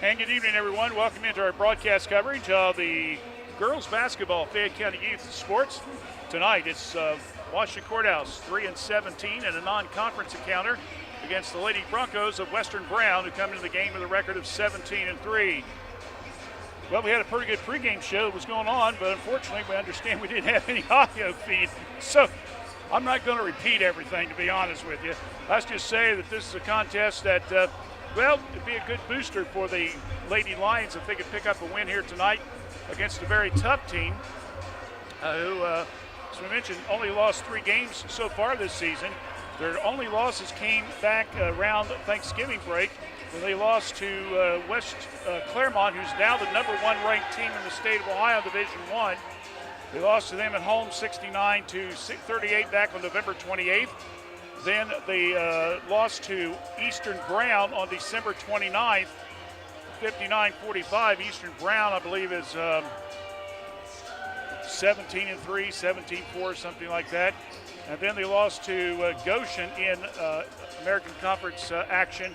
And good evening, everyone. Welcome into our broadcast coverage of the girls basketball Fayette County Youth Sports. Tonight, it's Washington Courthouse 3-17 in a non-conference encounter against the Lady Broncos of Western Brown, who come into the game with a record of 17-3. Well, we had a pretty good pregame show that was going on, but unfortunately, we understand we didn't have any audio feed. So I'm not going to repeat everything, to be honest with you. Let's just say that this is a contest that, well, it'd be a good booster for the Lady Lions if they could pick up a win here tonight against a very tough team who, as we mentioned, only lost 3 games so far this season. Their only losses came back around Thanksgiving break when they lost to West Claremont, who's now the number 1 ranked team in the state of Ohio, Division I. They lost to them at home 69-38 back on November 28th. Then they lost to Eastern Brown on December 29th, 59-45. Eastern Brown, I believe, is 17-3, 17-4, something like that. And then they lost to Goshen in American Conference action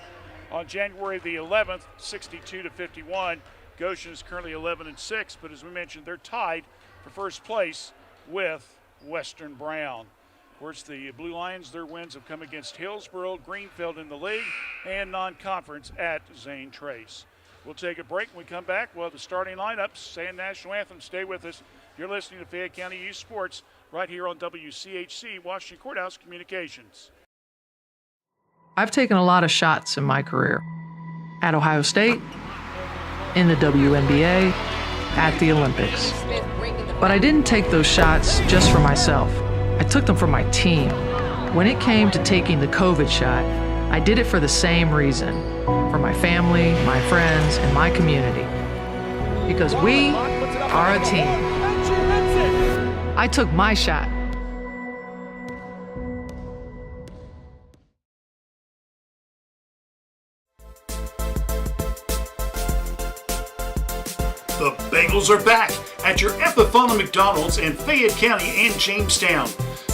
on January the 11th, 62-51. Goshen is currently 11-6, but as we mentioned, they're tied for first place with Western Brown. Of course, the Blue Lions, their wins have come against Hillsboro, Greenfield in the league, and non-conference at Zane Trace. We'll take a break. When we come back, we'll have the starting lineups, saying national anthem. Stay with us. You're listening to Fayette County Youth Sports right here on WCHC, Washington Courthouse Communications. I've taken a lot of shots in my career. At Ohio State, in the WNBA, at the Olympics. But I didn't take those shots just for myself. I took them for my team. When it came to taking the COVID shot, I did it for the same reason, for my family, my friends, and my community. Because we are a team. I took my shot. The Bagels are back at your Epifana McDonald's in Fayette County and Jamestown.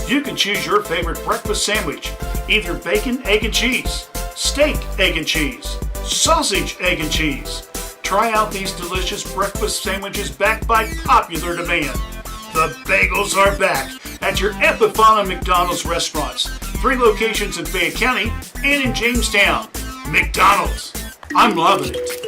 You can choose your favorite breakfast sandwich, either bacon, egg, and cheese, steak, egg, and cheese, sausage, egg, and cheese. Try out these delicious breakfast sandwiches backed by popular demand. The Bagels are back at your Epifana McDonald's restaurants. 3 locations in Fayette County and in Jamestown. McDonald's. I'm loving it.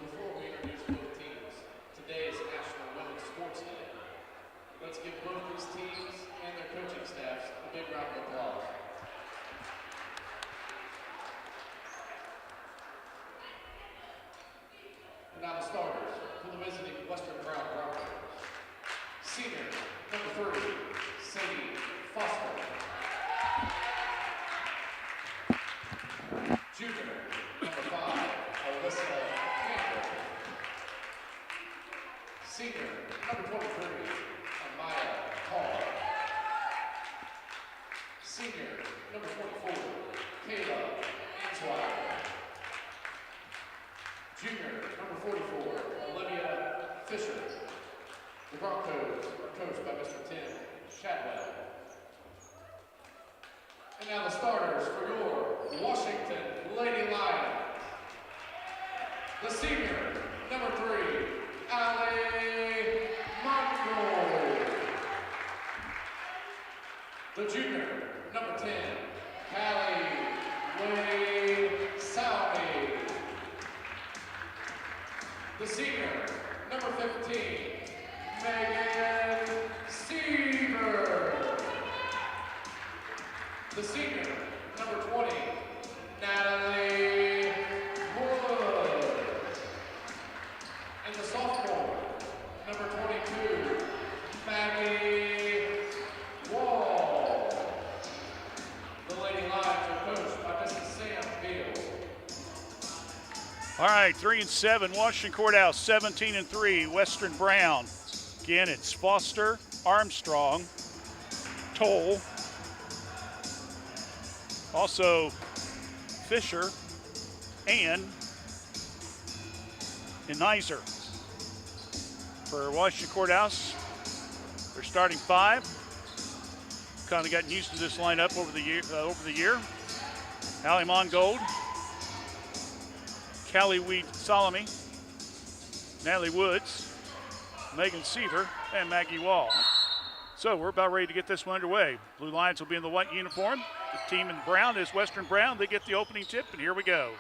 Before we introduce both teams, today is National Women's Sports Day. Let's give both these teams and their coaching staffs a big round of applause. And now the starters for the visiting Western Brown Broncos. Senior, number 30, Sadie Foster. Junior, number 5, Alyssa Campbell. Senior, number 23, Amaya Hall. Senior, number 44, Kayla Answeiler. Junior, number 44, Olivia Fisher. The Broncos are coached by Mr. Tim Shadwell. And now the starters for your Washington Lady Lions. The senior, number 3, Allie Monroe. The junior, number 10, Callie Wade Salmi. The senior, number 15, Megan Seaver. The senior, number 20, Natalie Wood. And the sophomore, number 22, Maggie Wall. The Lady Lions are coached by Mrs. Sam Field. All right, 3-7, Washington Courthouse, 17-3, Western Brown. Again, it's Foster, Armstrong, Toll, also Fisher, and Nizer. For Washington Courthouse, they're starting 5. Kind of gotten used to this lineup over the year. Allie Mongold, Callie Weed Solomon, Natalie Woods, Megan Seaver, and Maggie Wall. So we're about ready to get this one underway. Blue Lions will be in the white uniform. The team in brown is Western Brown. They get the opening tip, and here we go.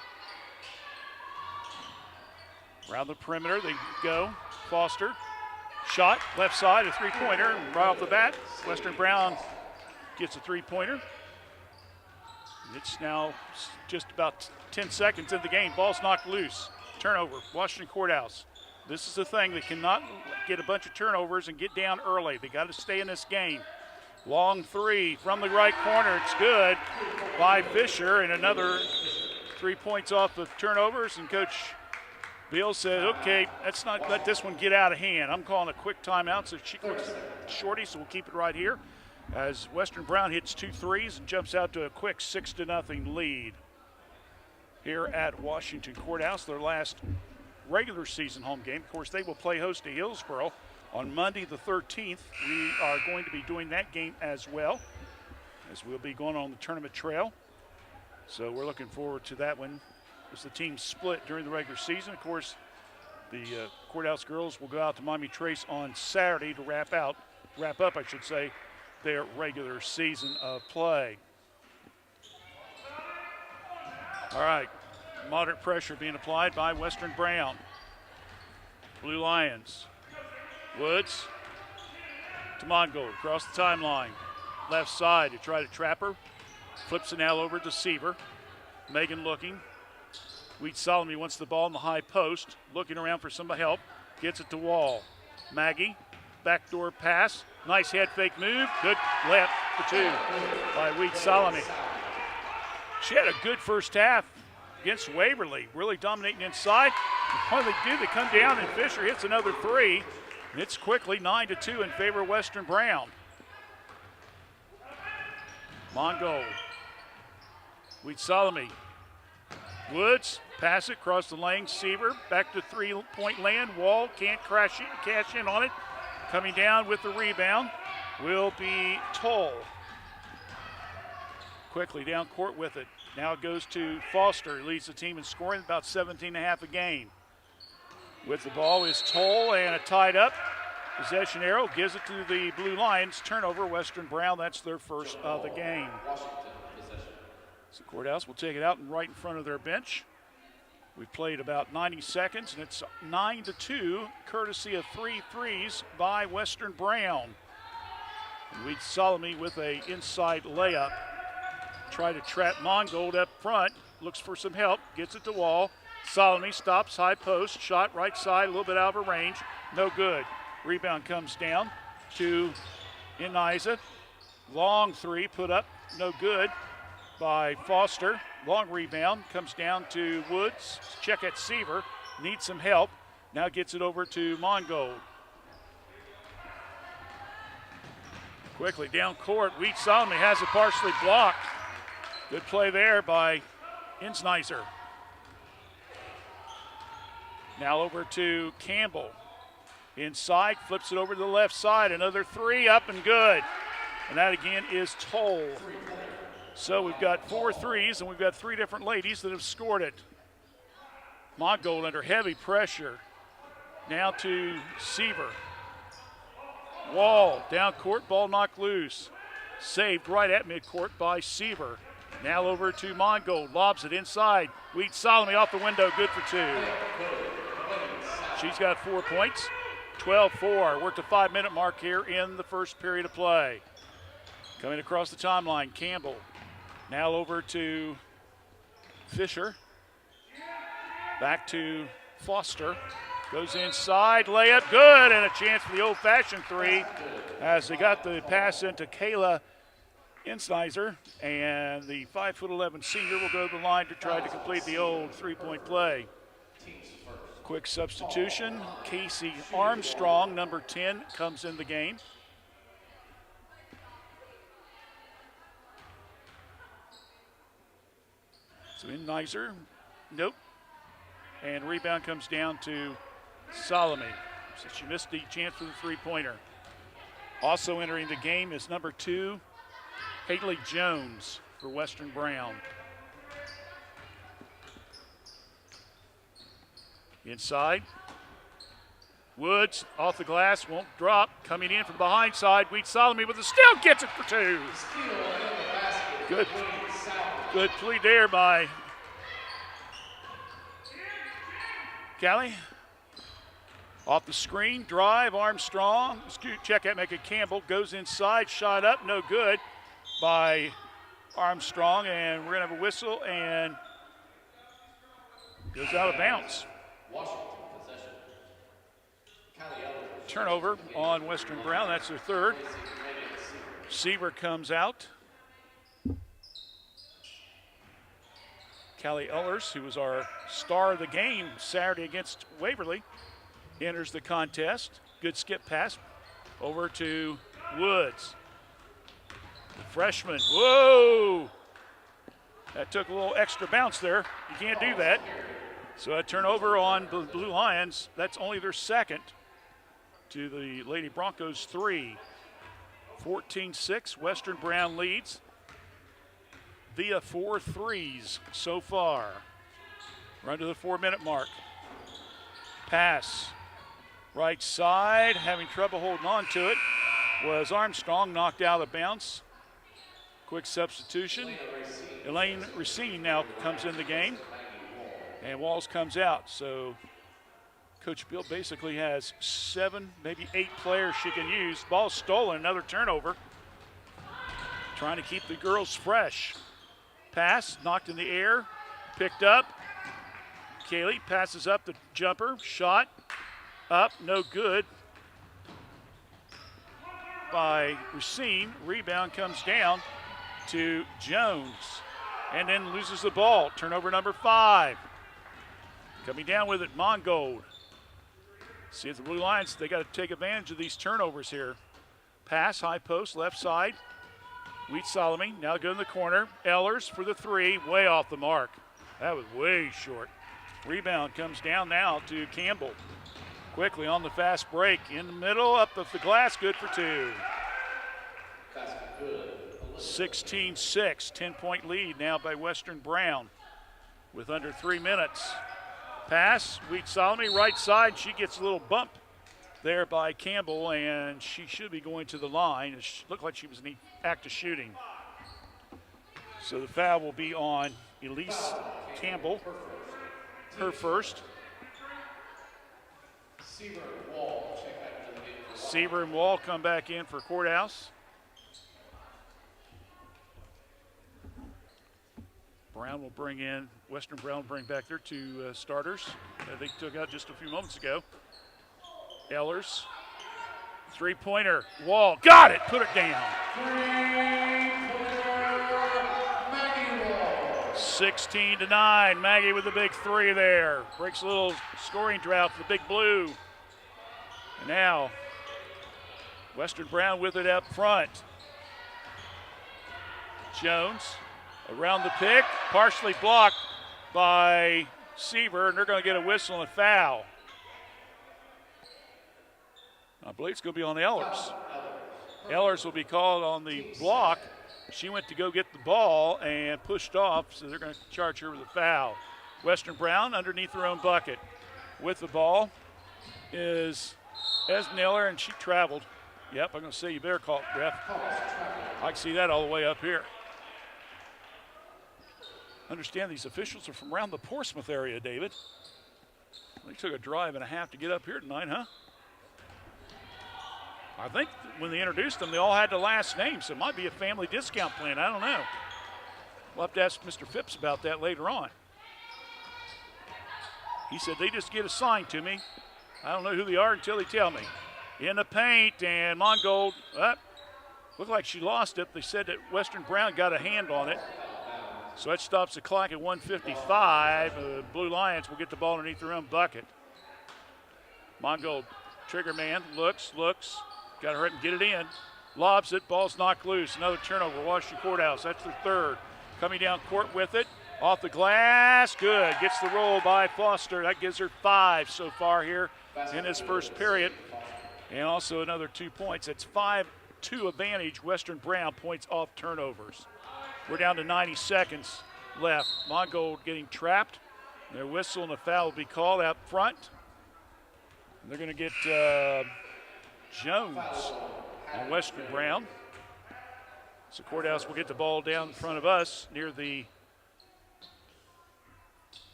Around the perimeter they go. Foster, shot, left side, a three-pointer. Right off the bat, Western Brown gets a three-pointer. It's now just about 10 seconds in the game. Ball's knocked loose. Turnover, Washington Courthouse. This is the thing. They cannot get a bunch of turnovers and get down early. They got to stay in this game. Long three from the right corner. It's good by Fisher, and another 3 points off of turnovers. And Coach Beal said, okay, let's not let this one get out of hand. I'm calling a quick timeout, so she looks shorty, so we'll keep it right here. As Western Brown hits 2 threes and jumps out to a quick 6-0 lead here at Washington Courthouse, their last regular season home game. Of course, they will play host to Hillsboro on Monday the 13th. We are going to be doing that game as well, as we'll be going on the tournament trail. So we're looking forward to that one as the team split during the regular season. Of course, the Courthouse girls will go out to Miami Trace on Saturday to wrap up, their regular season of play. All right, moderate pressure being applied by Western Brown. Blue Lions. Woods to Mongold across the timeline. Left side to try to trap her. Flips it now over to Seaver. Megan looking. Wheat Solomon wants the ball in the high post. Looking around for some help. Gets it to Wall. Maggie, backdoor pass. Nice head fake move. Good left for 2 by Wheat Solomon. She had a good first half against Waverly, really dominating inside. When they do, they come down and Fisher hits another 3. And it's quickly 9-2 in favor of Western Brown. Mongold. Wheat Solomon. Woods, pass it across the lane. Seaver back to 3-point land. Wall can't cash in on it. Coming down with the rebound will be Toll. Quickly down court with it. Now it goes to Foster. He leads the team in scoring, about 17.5 a game. With the ball is Toll, and a tied up possession arrow gives it to the Blue Lions. Turnover, Western Brown. That's their first of the game. So Courthouse will take it out and right in front of their bench. We've played about 90 seconds, and it's 9-2, courtesy of 3 threes by Western Brown. And Wheat Solomon with a inside layup. Try to trap Mongold up front. Looks for some help. Gets it to Wall. Solomon stops, high post. Shot right side, a little bit out of range. No good. Rebound comes down to Iniza. Long 3 put up. No good by Foster. Long rebound comes down to Woods. Check at Seaver. Needs some help. Now gets it over to Mongold. Quickly down court. Wheat Solomon has it partially blocked. Good play there by Insnizer. Now over to Campbell. Inside, flips it over to the left side. Another three, up and good. And that again is Toll. So we've got 4 threes, and we've got 3 different ladies that have scored it. Mongold under heavy pressure. Now to Seaver. Wall, down court, ball knocked loose. Saved right at midcourt by Seaver. Now over to Mongold, lobs it inside. Wheat Solomon off the window, good for 2. She's got 4 points, 12-4. We're at the 5-minute mark here in the first period of play. Coming across the timeline, Campbell. Now over to Fisher. Back to Foster. Goes inside, layup, good, and a chance for the old-fashioned 3 as they got the pass into Kayla Insnizer, and the 5'11" senior will go to the line to try to complete the old 3-point play. Quick substitution. Casey Armstrong, number 10, comes in the game. So Insnizer, nope. And rebound comes down to Salome. So she missed the chance for the 3-pointer. Also entering the game is number 2, Haley Jones for Western Brown. Inside. Woods off the glass, won't drop. Coming in from behind side, Wheat Salome with a steal, gets it for 2. Good play there by Callie. Off the screen, drive, Armstrong. Check out, make it Campbell. Goes inside, shot up, no good by Armstrong. And we're going to have a whistle and goes out of bounds. Turnover on Western Brown, that's their 3rd. Seaver comes out. Callie Ullers, who was our star of the game Saturday against Waverly, enters the contest. Good skip pass over to Woods. The freshman, whoa! That took a little extra bounce there. You can't do that. So a turnover on the Blue Lions. That's only their 2nd to the Lady Broncos 3. 14-6, Western Brown leads via 4 threes so far. Run to the 4-minute mark. Pass. Right side, having trouble holding on to it, was Armstrong, knocked out of bounds. Quick substitution. Elaine Racine now comes in the game. And Walls comes out. So Coach Bill basically has 7, maybe 8 players she can use. Ball stolen, another turnover. Trying to keep the girls fresh. Pass, knocked in the air, picked up. Kaylee passes up the jumper, shot, up, no good by Racine. Rebound comes down to Jones and then loses the ball. Turnover number 5. Coming down with it, Mongold. See if the Blue Lions, they got to take advantage of these turnovers here. Pass, high post, left side. Wheat Solomon now go in the corner. Ellers for the 3, way off the mark. That was way short. Rebound comes down now to Campbell. Quickly on the fast break. In the middle, up the glass, good for 2. 16-6, 10-point lead now by Western Brown with under 3 minutes. Pass, Wheat Solomon, right side. She gets a little bump there by Campbell, and she should be going to the line. It looked like she was in the act of shooting. So the foul will be on Elise Campbell, her first. Seaver and Wall come back in for Courthouse. Brown will bring in, Western Brown will bring back their 2 starters that they took out just a few moments ago. Ellers, 3-pointer, Wall, got it, put it down. 16-9, Maggie with the big 3 there. Breaks a little scoring drought for the Big Blue. And now, Western Brown with it up front. Jones around the pick, partially blocked by Seaver, and they're going to get a whistle and a foul. I believe it's going to be on Ellers. Ellers will be called on the block. She went to go get the ball and pushed off, so they're going to charge her with a foul. Western Brown underneath her own bucket. With the ball is Esneller, and she traveled. Yep, I'm going to say you better call it, ref. I can see that all the way up here. Understand these officials are from around the Portsmouth area, David. They took a drive and a half to get up here tonight, huh? I think when they introduced them, they all had the last name, so it might be a family discount plan. I don't know. We'll have to ask Mr. Phipps about that later on. He said they just get assigned to me. I don't know who they are until they tell me. In the paint, and Mongold, looked like she lost it. They said that Western Brown got a hand on it. So that stops the clock at 1:55. The Blue Lions will get the ball underneath their own bucket. Mongold, trigger man, looks, got to hurt and get it in. Lobs it, ball's knocked loose. Another turnover, Washington Courthouse. That's their third. Coming down court with it. Off the glass, good. Gets the roll by Foster. That gives her 5 so far here in this first period. And also another 2 points. It's 5-2 advantage. Western Brown points off turnovers. We're down to 90 seconds left. Mongold getting trapped. Their whistle and the foul will be called out front. And they're going to get Jones on Western Brown. So Courthouse will get the ball down in front of us near the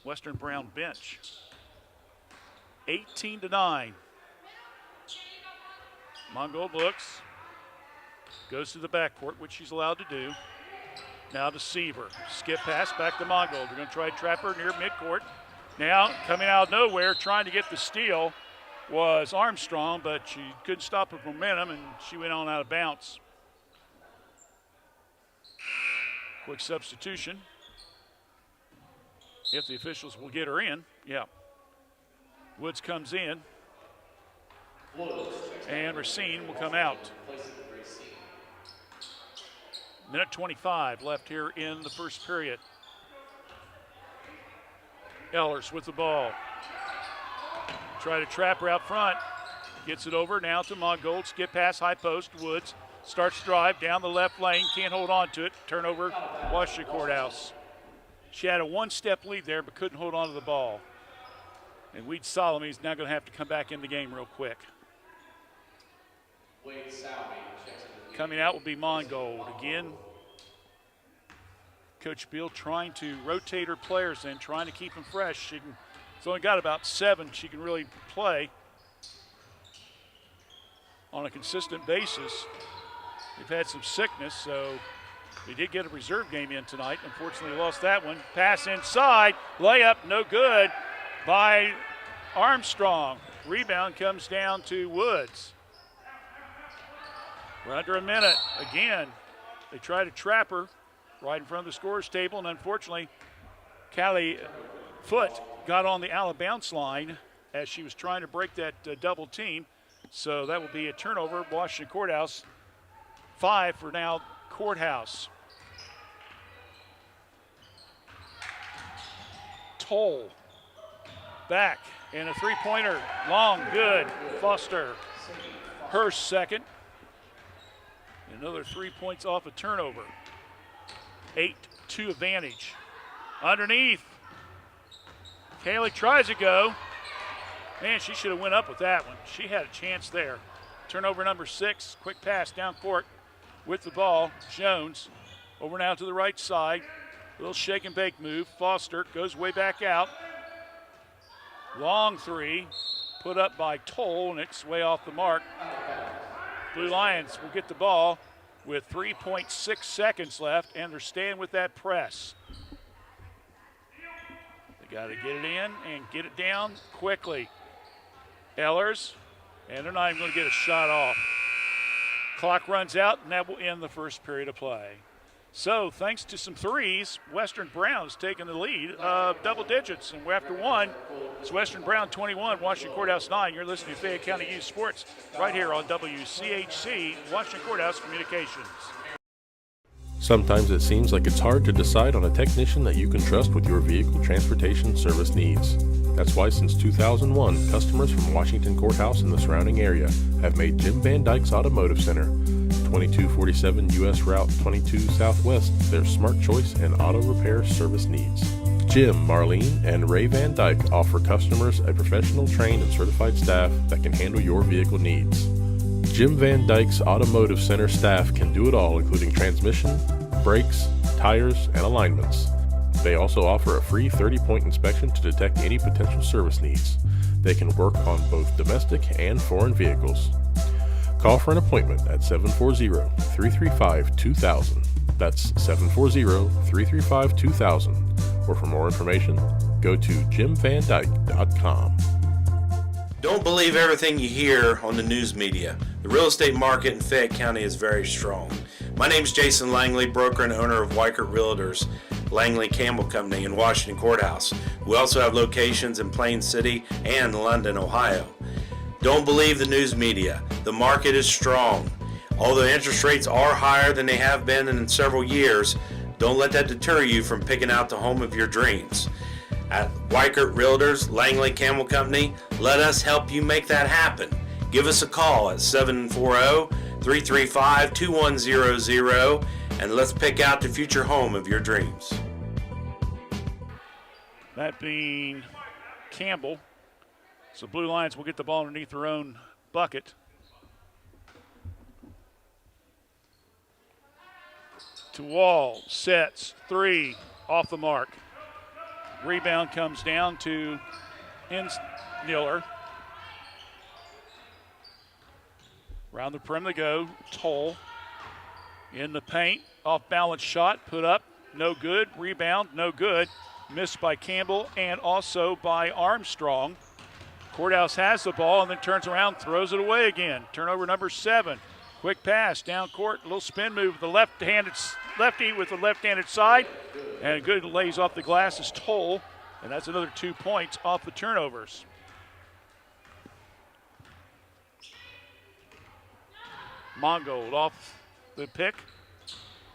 Western Brown bench. 18-9. Mongold looks, goes to the backcourt, which she's allowed to do. Now to Seaver. Skip pass back to Mongold. They're going to try to trap her near midcourt. Now, coming out of nowhere, trying to get the steal was Armstrong, but she couldn't stop her momentum, and she went on out of bounds. Quick substitution. If the officials will get her in, yeah. Woods comes in, and Racine will come out. Minute 25 left here in the first period. Ellers with the ball. Try to trap her out front. Gets it over now to Mongold. Skip pass, high post. Woods starts drive down the left lane. Can't hold on to it. Turnover, Washington Courthouse. She had a one-step lead there but couldn't hold on to the ball. And Weed Solomon is now going to have to come back in the game real quick. Coming out will be Mongold. Again, Coach Beal trying to rotate her players in, trying to keep them fresh. She's only got about 7 she can really play on a consistent basis. They've had some sickness, so they did get a reserve game in tonight. Unfortunately, lost that one. Pass inside, layup, no good by Armstrong. Rebound comes down to Woods. We're under a minute. Again, they try to trap her right in front of the scorer's table, and unfortunately, Callie Foot got on the out of bounds line as she was trying to break that double team. So that will be a turnover. Washington Courthouse, 5 for now Courthouse. Toll back, and a three-pointer, long, good. Foster, her second. Another 3 points off a turnover. 8-2 advantage. Underneath. Kaylee tries to go. Man, she should have went up with that one. She had a chance there. Turnover number 6. Quick pass down court with the ball. Jones over now to the right side. Little shake and bake move. Foster goes way back out. Long three. Put up by Toll, and it's way off the mark. Blue Lions will get the ball with 3.6 seconds left, and they're staying with that press. They got to get it in and get it down quickly. Ellers, and they're not even going to get a shot off. Clock runs out, and that will end the first period of play. So, thanks to some threes, Western Brown has taken the lead of double digits. And we're after one. It's Western Brown 21, Washington Courthouse 9. You're listening to Fayette County Youth Sports right here on WCHC, Washington Courthouse Communications. Sometimes it seems like it's hard to decide on a technician that you can trust with your vehicle transportation service needs. That's why since 2001, customers from Washington Courthouse and the surrounding area have made Jim Van Dyke's Automotive Center, 2247 U.S. Route 22 Southwest, their smart choice in auto repair service needs. Jim, Marlene, and Ray Van Dyke offer customers a professional, trained, and certified staff that can handle your vehicle needs. Jim Van Dyke's Automotive Center staff can do it all, including transmission, brakes, tires, and alignments. They also offer a free 30-point inspection to detect any potential service needs. They can work on both domestic and foreign vehicles. Call for an appointment at 740-335-2000. That's 740-335-2000. Or for more information, go to jimvandyke.com. Don't believe everything you hear on the news media. The real estate market in Fayette County is very strong. My name is Jason Langley, broker and owner of Weichert Realtors, Langley Campbell Company in Washington Courthouse. We also have locations in Plain City and London, Ohio. Don't believe the news media. The market is strong. Although interest rates are higher than they have been in several years, don't let that deter you from picking out the home of your dreams. At Weichert Realtors, Langley Campbell Company, let us help you make that happen. Give us a call at 740-335-2100 and let's pick out the future home of your dreams. That being Campbell. So Blue Lions will get the ball underneath their own bucket. To Wall, sets, three, off the mark. Rebound comes down to Niller. Around the perimeter go, Toll. In the paint, off balance shot, put up, no good. Rebound, no good. Missed by Campbell and also by Armstrong. Courthouse has the ball and then turns around, throws it away again. Turnover number 7. Quick pass down court, a little spin move with the lefty with the left-handed side, and good lays off the glass is Toll, and that's another 2 points off the turnovers. Mongold off the pick,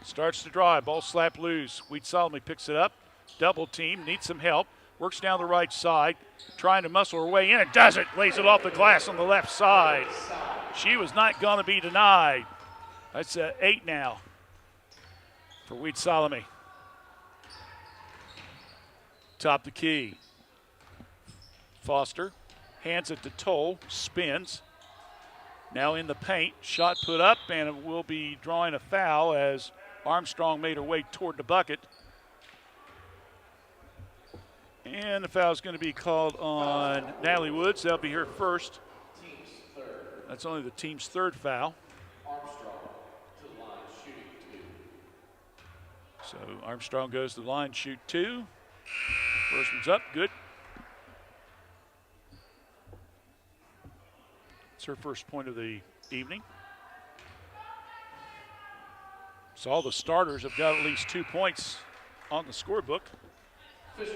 starts to drive, ball slapped loose. Wheat Solomon picks it up, double team, needs some help, works down the right side, trying to muscle her way in, and does it, lays it off the glass on the left side. She was not going to be denied. That's 8 now for Wheat Salome. Top the key. Foster hands it to Toll, spins. Now in the paint, shot put up, and it will be drawing a foul as Armstrong made her way toward the bucket. And the foul is going to be called on Natalie Woods. That'll be her first. That's only the team's third foul. Armstrong to the line, shooting 2. So Armstrong goes to the line, shoot 2. First one's up, good. It's her first point of the evening. So all the starters have got at least 2 points on the scorebook. Fisher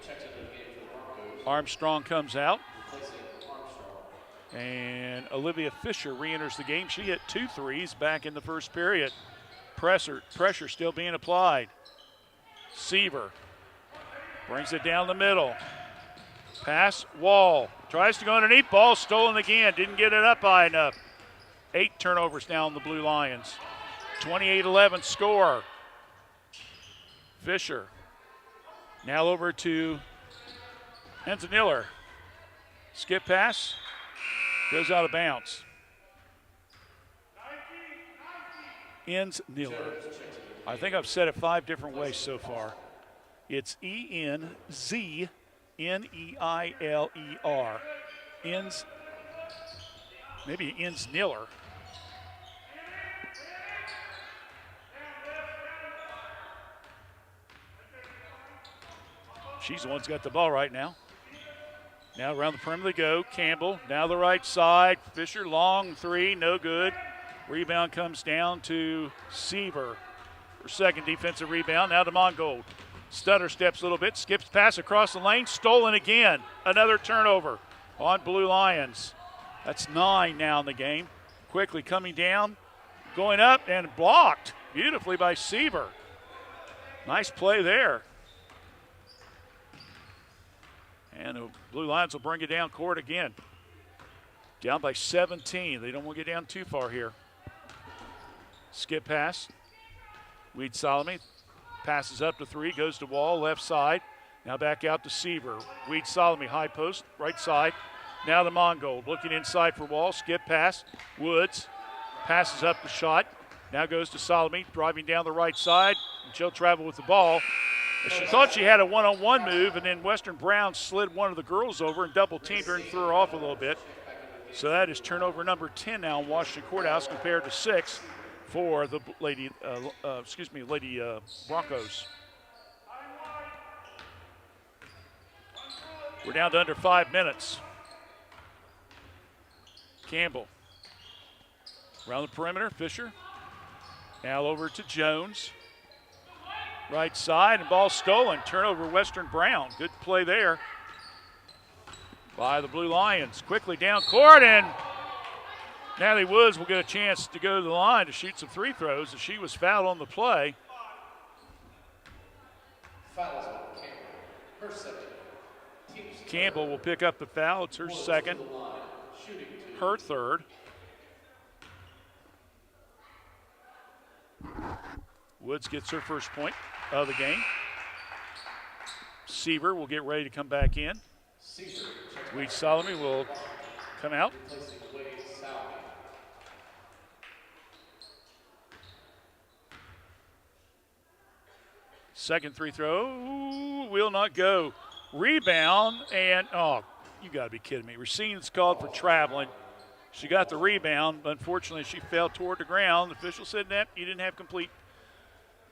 checks into the game for the Broncos. Armstrong comes out. Replacing Armstrong. And Olivia Fisher re-enters the game. She hit 2 threes back in the first period. Pressure still being applied. Seaver brings it down the middle. Pass, Wall. Tries to go underneath, ball stolen again. Didn't get it up high enough. 8 turnovers now on the Blue Lions. 28-11 score. Fisher. Now over to Enzaniller. Skip pass. Goes out of bounds. Enzaniller. I think I've said it 5 different ways so far. It's Enzneiller. Maybe Enzaniller. She's the one who's got the ball right now. Now around the perimeter they go. Campbell, now the right side. Fisher, long 3, no good. Rebound comes down to Seaver. Her second defensive rebound, now to Mongold. Stutter steps a little bit, skips pass across the lane, stolen again. Another turnover on Blue Lions. That's 9 now in the game. Quickly coming down, going up and blocked. beautifully by Seaver. Nice play there. And the Blue Lions will bring it down court again. Down by 17. They don't want to get down too far here. Skip pass. Weed Solomon passes up to 3, goes to Wall, left side. Now back out to Seaver. Weed Solomon, high post, right side. Now to Mongold, looking inside for Wall. Skip pass. Woods passes up the shot. Now goes to Solomon, driving down the right side. And she'll travel with the ball. She thought she had a one-on-one move, and then Western Brown slid one of the girls over and double-teamed her and threw her off a little bit. So that is turnover number 10 now in Washington Courthouse compared to 6 for the Lady Broncos. We're down to under 5 minutes. Campbell around the perimeter. Fisher now over to Jones. Right side, and ball stolen. Turnover Western Brown. Good play there by the Blue Lions. Quickly down court, and Natalie Woods will get a chance to go to the line to shoot some free throws as she was fouled on the play. Fouls on Campbell. Her second. Campbell will pick up the foul. It's her second, her third. Woods gets her first point of the game. Seaver will get ready to come back in. Weed Solomon will come out. Second free throw will not go. Rebound, and you got to be kidding me. Racine's called for traveling. She got the rebound, but unfortunately she fell toward the ground. The official said that you didn't have complete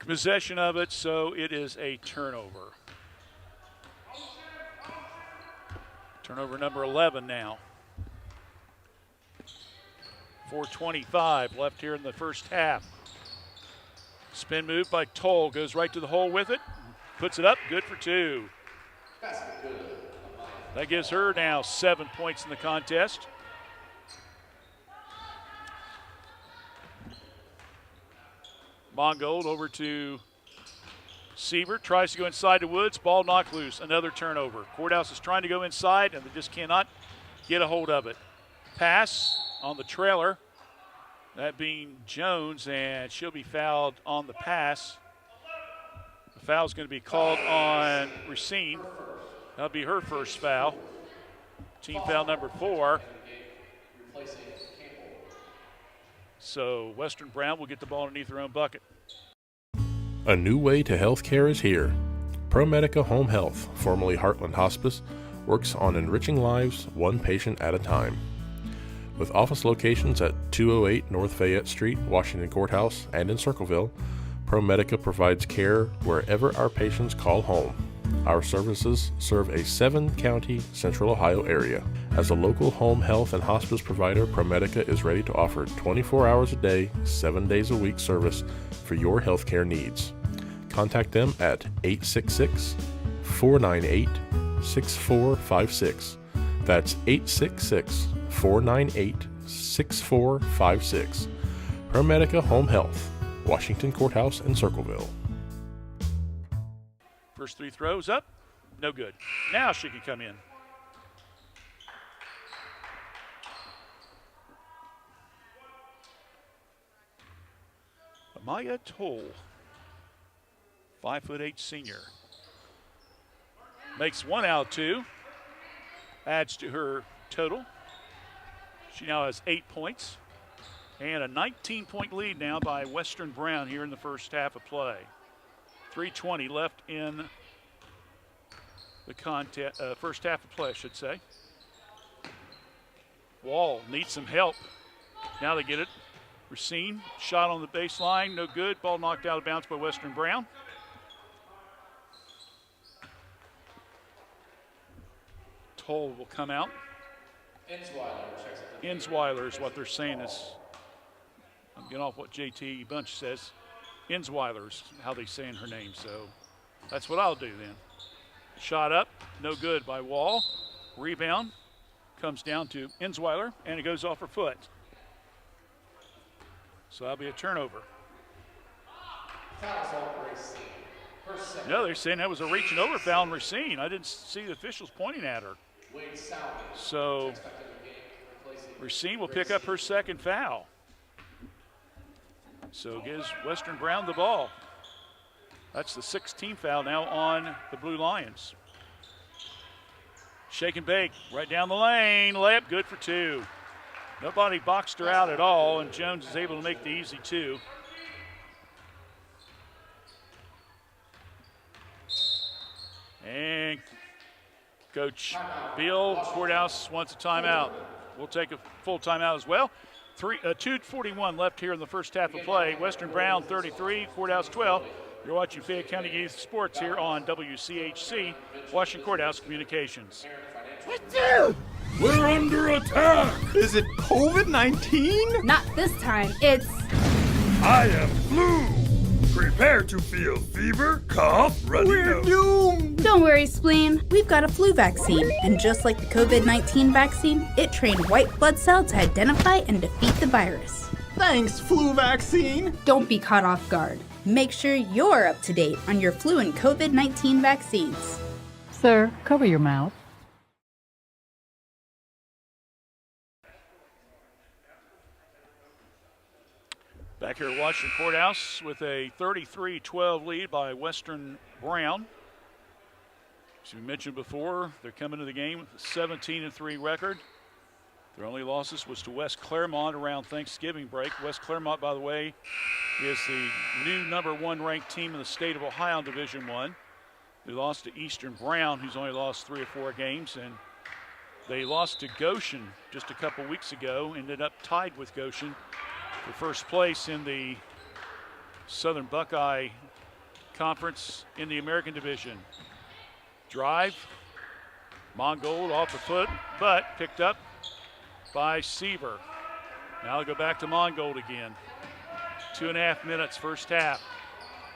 possession of it, so it is a turnover. Turnover number 11 now. 4:25 left here in the first half. Spin move by Toll, goes right to the hole with it, puts it up, good for 2. That gives her now 7 points in the contest. Mongold over to Seaver, tries to go inside to Woods, ball knocked loose, another turnover. Courthouse is trying to go inside, and they just cannot get a hold of it. Pass on the trailer, that being Jones, and she'll be fouled on the pass. The foul's going to be called on Racine. That'll be her first foul. Team foul number 4. So Western Brown will get the ball underneath their own bucket. A new way to healthcare is here. ProMedica Home Health, formerly Heartland Hospice, works on enriching lives one patient at a time. With office locations at 208 North Fayette Street, Washington Courthouse, and in Circleville, ProMedica provides care wherever our patients call home. Our services serve a 7-county Central Ohio area. As a local home health and hospice provider, ProMedica is ready to offer 24 hours a day, 7 days a week service for your healthcare needs. Contact them at 866-498-6456. That's 866-498-6456. ProMedica Home Health, Washington Courthouse and Circleville. First 3 throws up, no good. Now she can come in. Amaya Toll, 5'8" senior. Makes 1 out of 2. Adds to her total. She now has 8 points. And a 19-point lead now by Western Brown here in the first half of play. 3:20 left in the first half of play, I should say. Wall needs some help. Now they get it. Racine, shot on the baseline, no good. Ball knocked out of bounds by Western Brown. Toll will come out. Ensweiler is what they're saying. I'm getting off what JT Bunch says. Ensweiler is how they saying her name, so that's what I'll do then. Shot up, no good by Wall. Rebound comes down to Ensweiler, and it goes off her foot. So that'll be a turnover. Fouls on Racine. First second. No, they're saying that was a reaching over foul on Racine. I didn't see the officials pointing at her. Wade Salvi. So Checks back in the game, replacing Racine will pick up her second foul. So gives Western Brown the ball. That's the 16th foul now on the Blue Lions. Shake and bake right down the lane. Layup good for two. Nobody boxed her out at all, and Jones is able to make the easy two. And Coach Beal Courthouse wants a timeout. We'll take a full timeout as well. 2:41 left here in the first half of play. Western Brown 33, Courthouse 12. You're watching Fayette County Youth Sports here on WCHC, Washington Courthouse Communications. We're under attack! Is it COVID-19? Not this time. It's I have flu! Prepare to feel fever, cough, runny We're nose. doomed! Don't worry, spleen. We've got a flu vaccine, and just like the COVID-19 vaccine, it trained white blood cells to identify and defeat the virus. Thanks, flu vaccine! Don't be caught off guard. Make sure you're up to date on your flu and COVID-19 vaccines. Sir, cover your mouth. Back here at Washington Courthouse with a 33-12 lead by Western Brown. As we mentioned before, they're coming to the game with a 17-3 record. Their only losses was to West Claremont around Thanksgiving break. West Claremont, by the way, is the new #1 ranked team in the state of Ohio in Division I. They lost to Eastern Brown, who's only lost 3 or 4 games, and they lost to Goshen just a couple weeks ago, ended up tied with Goshen for first place in the Southern Buckeye Conference in the American Division. Drive, Mongold off the foot, but picked up by Seaver. Now they'll go back to Mongold again. 2.5 minutes first half.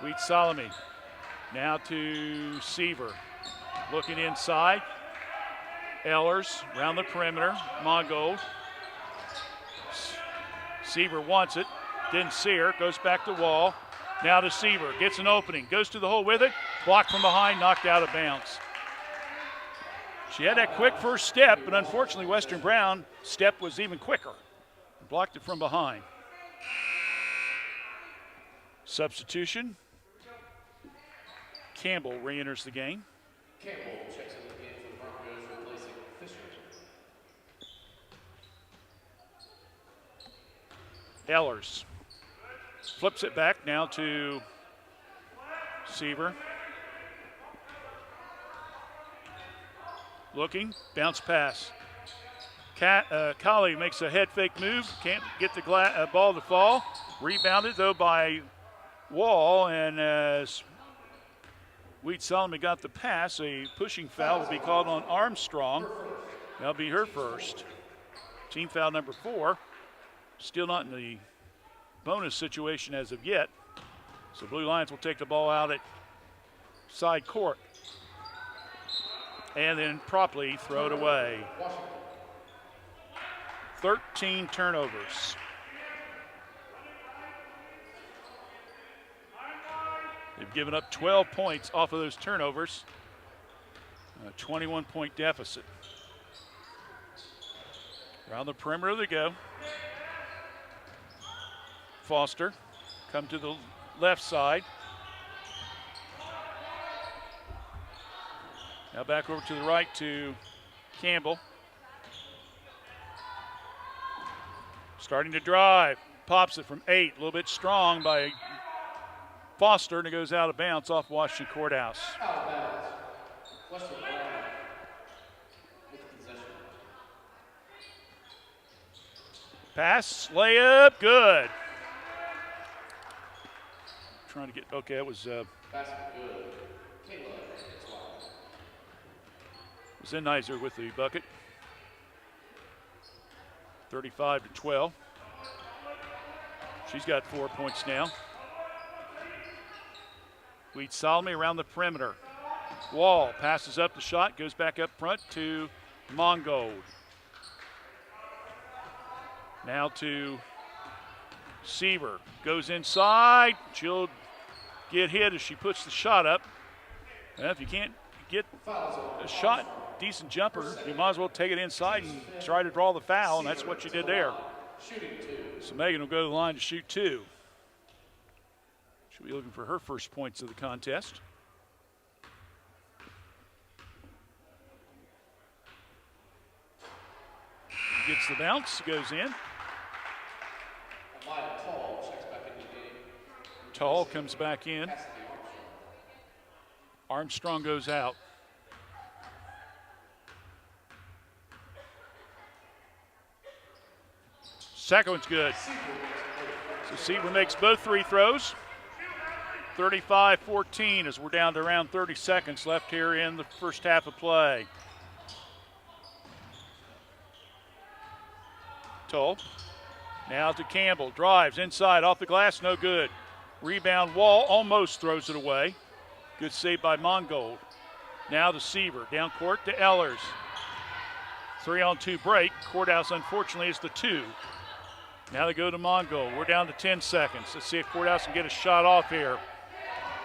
Wheat Salome now to Seaver. Looking inside. Ehlers around the perimeter. Mongold. Seaver wants it. Didn't see her. Goes back to Wall. Now to Seaver. Gets an opening. Goes to the hole with it. Blocked from behind. Knocked out of bounds. She had that quick first step, but unfortunately Western Brown step was even quicker. Blocked it from behind. Substitution. Campbell re-enters the game. Campbell checks in the game for the Broncos, replacing Fisher. Ehlers flips it back now to Seaver. Looking, bounce pass. Colley makes a head fake move, can't get the ball to fall. Rebounded though by Wall, and as Wheat Solomon got the pass, a pushing foul will be called on Armstrong. That'll be her first. Team foul number 4. Still not in the bonus situation as of yet. So Blue Lions will take the ball out at side court and then promptly throw it away. 13 turnovers. They've given up 12 points off of those turnovers. A 21-point deficit. Around the perimeter they go. Foster come to the left side. Now back over to the right to Campbell. Starting to drive. Pops it from 8. A little bit strong by Foster, and it goes out of bounds off Washington Courthouse. Out of bounds. Western Brown with the possession. Pass, layup, good. Trying to get, okay, that was Basket good. Kayla Swallow. Zennizer with the bucket. 35-12. She's got 4 points now. Wheat Salome around the perimeter. Wall passes up the shot, goes back up front to Mongold. Now to Seaver. Goes inside. She'll get hit as she puts the shot up. And if you can't get a shot, decent jumper, you might as well take it inside and try to draw the foul, and that's what she did there. So Megan will go to the line to shoot 2. She'll be looking for her first points of the contest. Gets the bounce, goes in. Tall comes back in. Armstrong goes out. Second one's good. So Seaver makes both free throws. 35-14 as we're down to around 30 seconds left here in the first half of play. Tull. Now to Campbell. Drives inside, off the glass, no good. Rebound, Wall almost throws it away. Good save by Mongold. Now to Seaver. Down court to Ehlers. 3-on-2 break. Courthouse, unfortunately, is the 2. Now they go to Mongold. We're down to 10 seconds. Let's see if Courthouse can get a shot off here.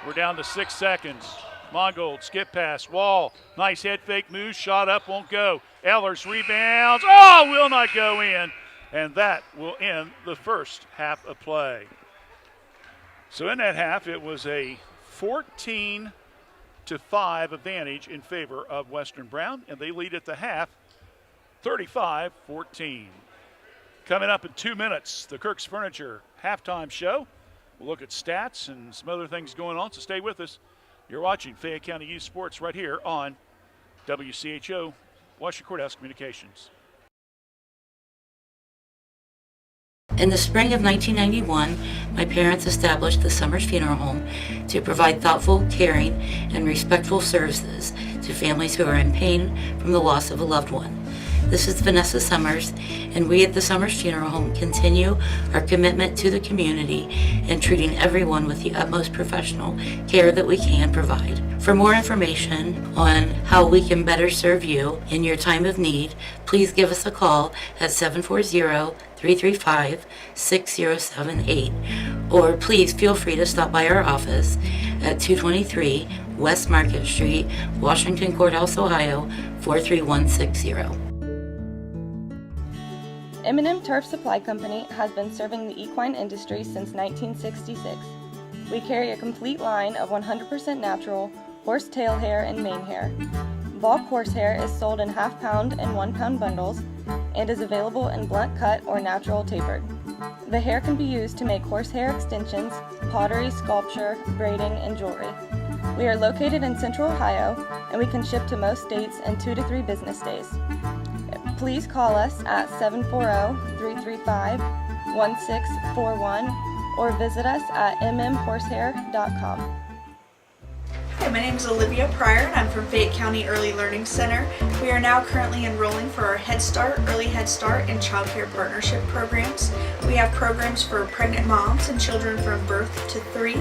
We're down to 6 seconds. Mongold, skip pass. Wall, nice head fake move. Shot up, won't go. Ehlers rebounds. Oh, will not go in. And that will end the first half of play. So in that half, it was a 14-5 advantage in favor of Western Brown, and they lead at the half 35-14. Coming up in 2 minutes, the Kirk's Furniture halftime show. We'll look at stats and some other things going on, so stay with us. You're watching Fayette County Youth Sports right here on WCHO, Washington Courthouse Communications. In the spring of 1991, my parents established the Summers Funeral Home to provide thoughtful, caring, and respectful services to families who are in pain from the loss of a loved one. This is Vanessa Summers, and we at the Summers Funeral Home continue our commitment to the community and treating everyone with the utmost professional care that we can provide. For more information on how we can better serve you in your time of need, please give us a call at 740-335-6078, or please feel free to stop by our office at 223 West Market Street, Washington Courthouse, Ohio, 43160. M&M Turf Supply Company has been serving the equine industry since 1966. We carry a complete line of 100% natural horse tail hair and mane hair. Bulk horsehair is sold in half-pound and 1-pound bundles and is available in blunt cut or natural tapered. The hair can be used to make horsehair extensions, pottery, sculpture, braiding, and jewelry. We are located in Central Ohio, and we can ship to most states in 2 to 3 business days. Please call us at 740-335-1641 or visit us at mmhorsehair.com. Hi, my name is Olivia Pryor and I'm from Fayette County Early Learning Center. We are now currently enrolling for our Head Start, Early Head Start, and Child Care Partnership programs. We have programs for pregnant moms and children from birth to 3,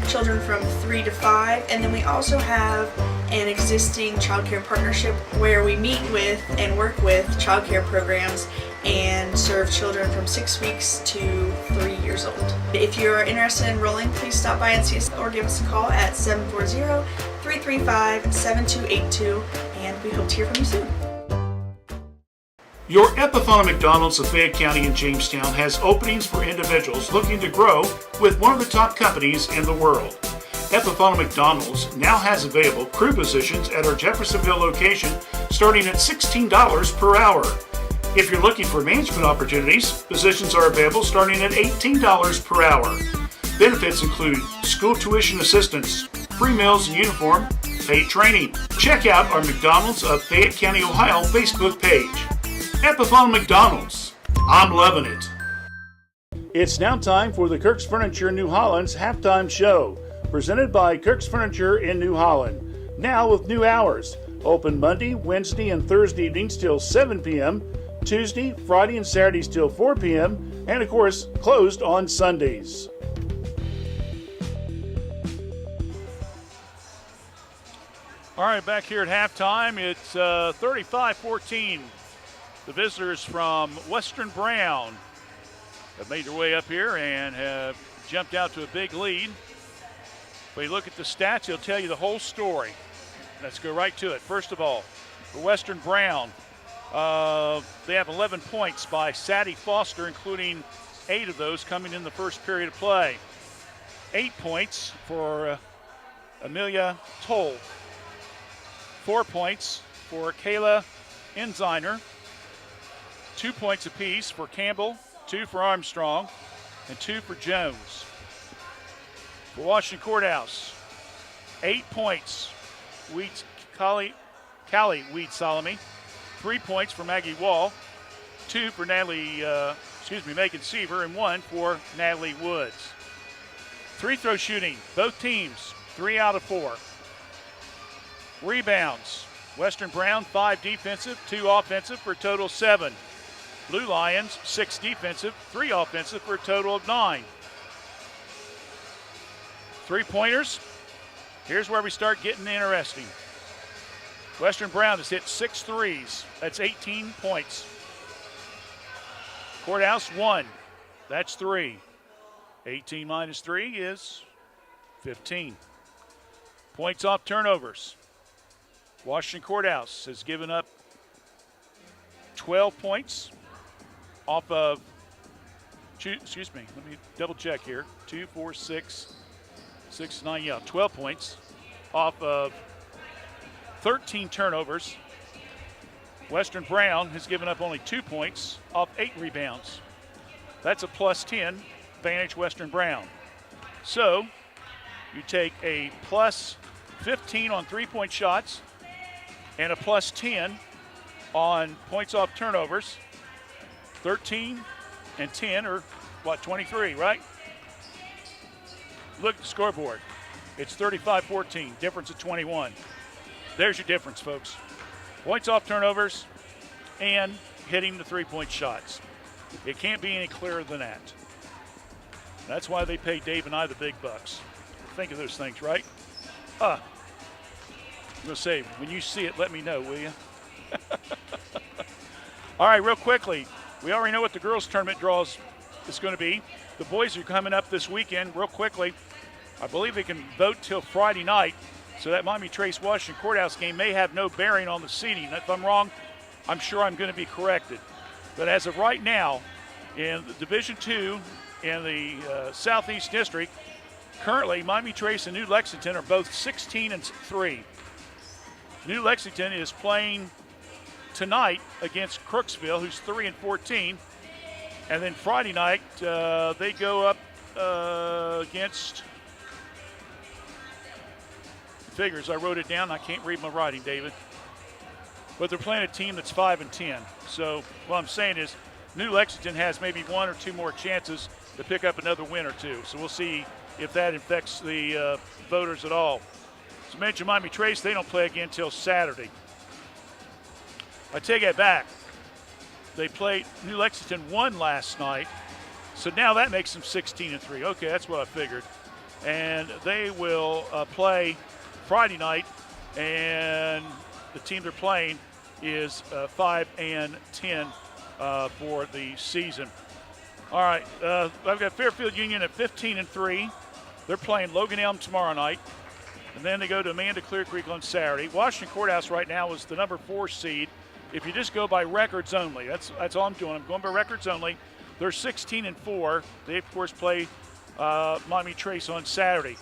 children from 3 to 5, and then we also have an existing child care partnership where we meet with and work with child care programs and serve children from 6 weeks to 3 years old. If you're interested in enrolling, please stop by and see us or give us a call at 740-335-7282, and we hope to hear from you soon. Your Epiphana McDonald's of Fayette County and Jamestown has openings for individuals looking to grow with one of the top companies in the world. Epiphana McDonald's now has available crew positions at our Jeffersonville location starting at $16 per hour. If you're looking for management opportunities, positions are available starting at $18 per hour. Benefits include school tuition assistance, free meals and uniform, paid training. Check out our McDonald's of Fayette County, Ohio Facebook page. Epiphana McDonald's. I'm loving it. It's now time for the Kirk's Furniture New Holland's halftime show, presented by Kirk's Furniture in New Holland. Now with new hours. Open Monday, Wednesday, and Thursday evenings till 7 p.m., Tuesday, Friday, and Saturdays till 4 p.m., and of course, closed on Sundays. All right, back here at halftime, it's 35-14. The visitors from Western Brown have made their way up here and have jumped out to a big lead. But you look at the stats, he'll tell you the whole story. Let's go right to it. First of all, for Western Brown, they have 11 points by Sadie Foster, including 8 of those coming in the first period of play. 8 points for Amelia Toll. 4 points for Kayla Enziner. 2 points apiece for Campbell, 2 for Armstrong, and 2 for Jones. For Washington Courthouse, 8 points, Callie Weed Solomon. 3 points for Maggie Wall, 2 for Megan Seaver, and 1 for Natalie Woods. Free throw shooting, both teams, 3 out of 4. Rebounds, Western Brown, 5 defensive, 2 offensive for a total of 7. Blue Lions, 6 defensive, 3 offensive for a total of 9. Three-pointers, here's where we start getting interesting. Western Brown has hit 6 threes. That's 18 points. Courthouse, 1. That's 3. 18 minus 3 is 15. Points off turnovers. Washington Courthouse has given up 12 points off of, excuse me, let me double check here. 2, 4, 6, 9, 12 points off of 13 turnovers. Western Brown has given up only 2 points off 8 rebounds. That's a plus 10 advantage Western Brown. So you take a plus 15 on 3-point shots and a plus 10 on points off turnovers. 13 and 10 are, 23, right? Look at the scoreboard. It's 35-14, difference of 21. There's your difference, folks. Points off turnovers and hitting the 3-point shots. It can't be any clearer than that. That's why they pay Dave and I the big bucks. Think of those things, right? I'm going to say, when you see it, let me know, will you? All right, real quickly, we already know what the girls' tournament draws is going to be. The boys are coming up this weekend. Real quickly, I believe they can vote till Friday night, so that Miami Trace Washington Courthouse game may have no bearing on the seeding. If I'm wrong, I'm sure I'm going to be corrected. But as of right now, in the Division II in the Southeast District, currently Miami Trace and New Lexington are both 16-3. New Lexington is playing tonight against Crooksville, who's 3-14. And then Friday night, they go up against, figures, I wrote it down. I can't read my writing, David. But they're playing a team that's 5-10. So what I'm saying is New Lexington has maybe 1 or 2 more chances to pick up another win or 2. So we'll see if that affects the voters at all. As I mentioned, Miami Trace, they don't play again until Saturday. I take that back. They played, New Lexington won last night. So now that makes them 16-3. Okay, that's what I figured. And they will play Friday night, and the team they're playing is 5-10 for the season. All right, I've got Fairfield Union at 15-3. They're playing Logan Elm tomorrow night, and then they go to Amanda Clear Creek on Saturday. Washington Courthouse right now is the number 4 seed. If you just go by records only, that's all I'm doing. I'm going by records only. They're 16-4. They of course play Miami Trace on Saturday.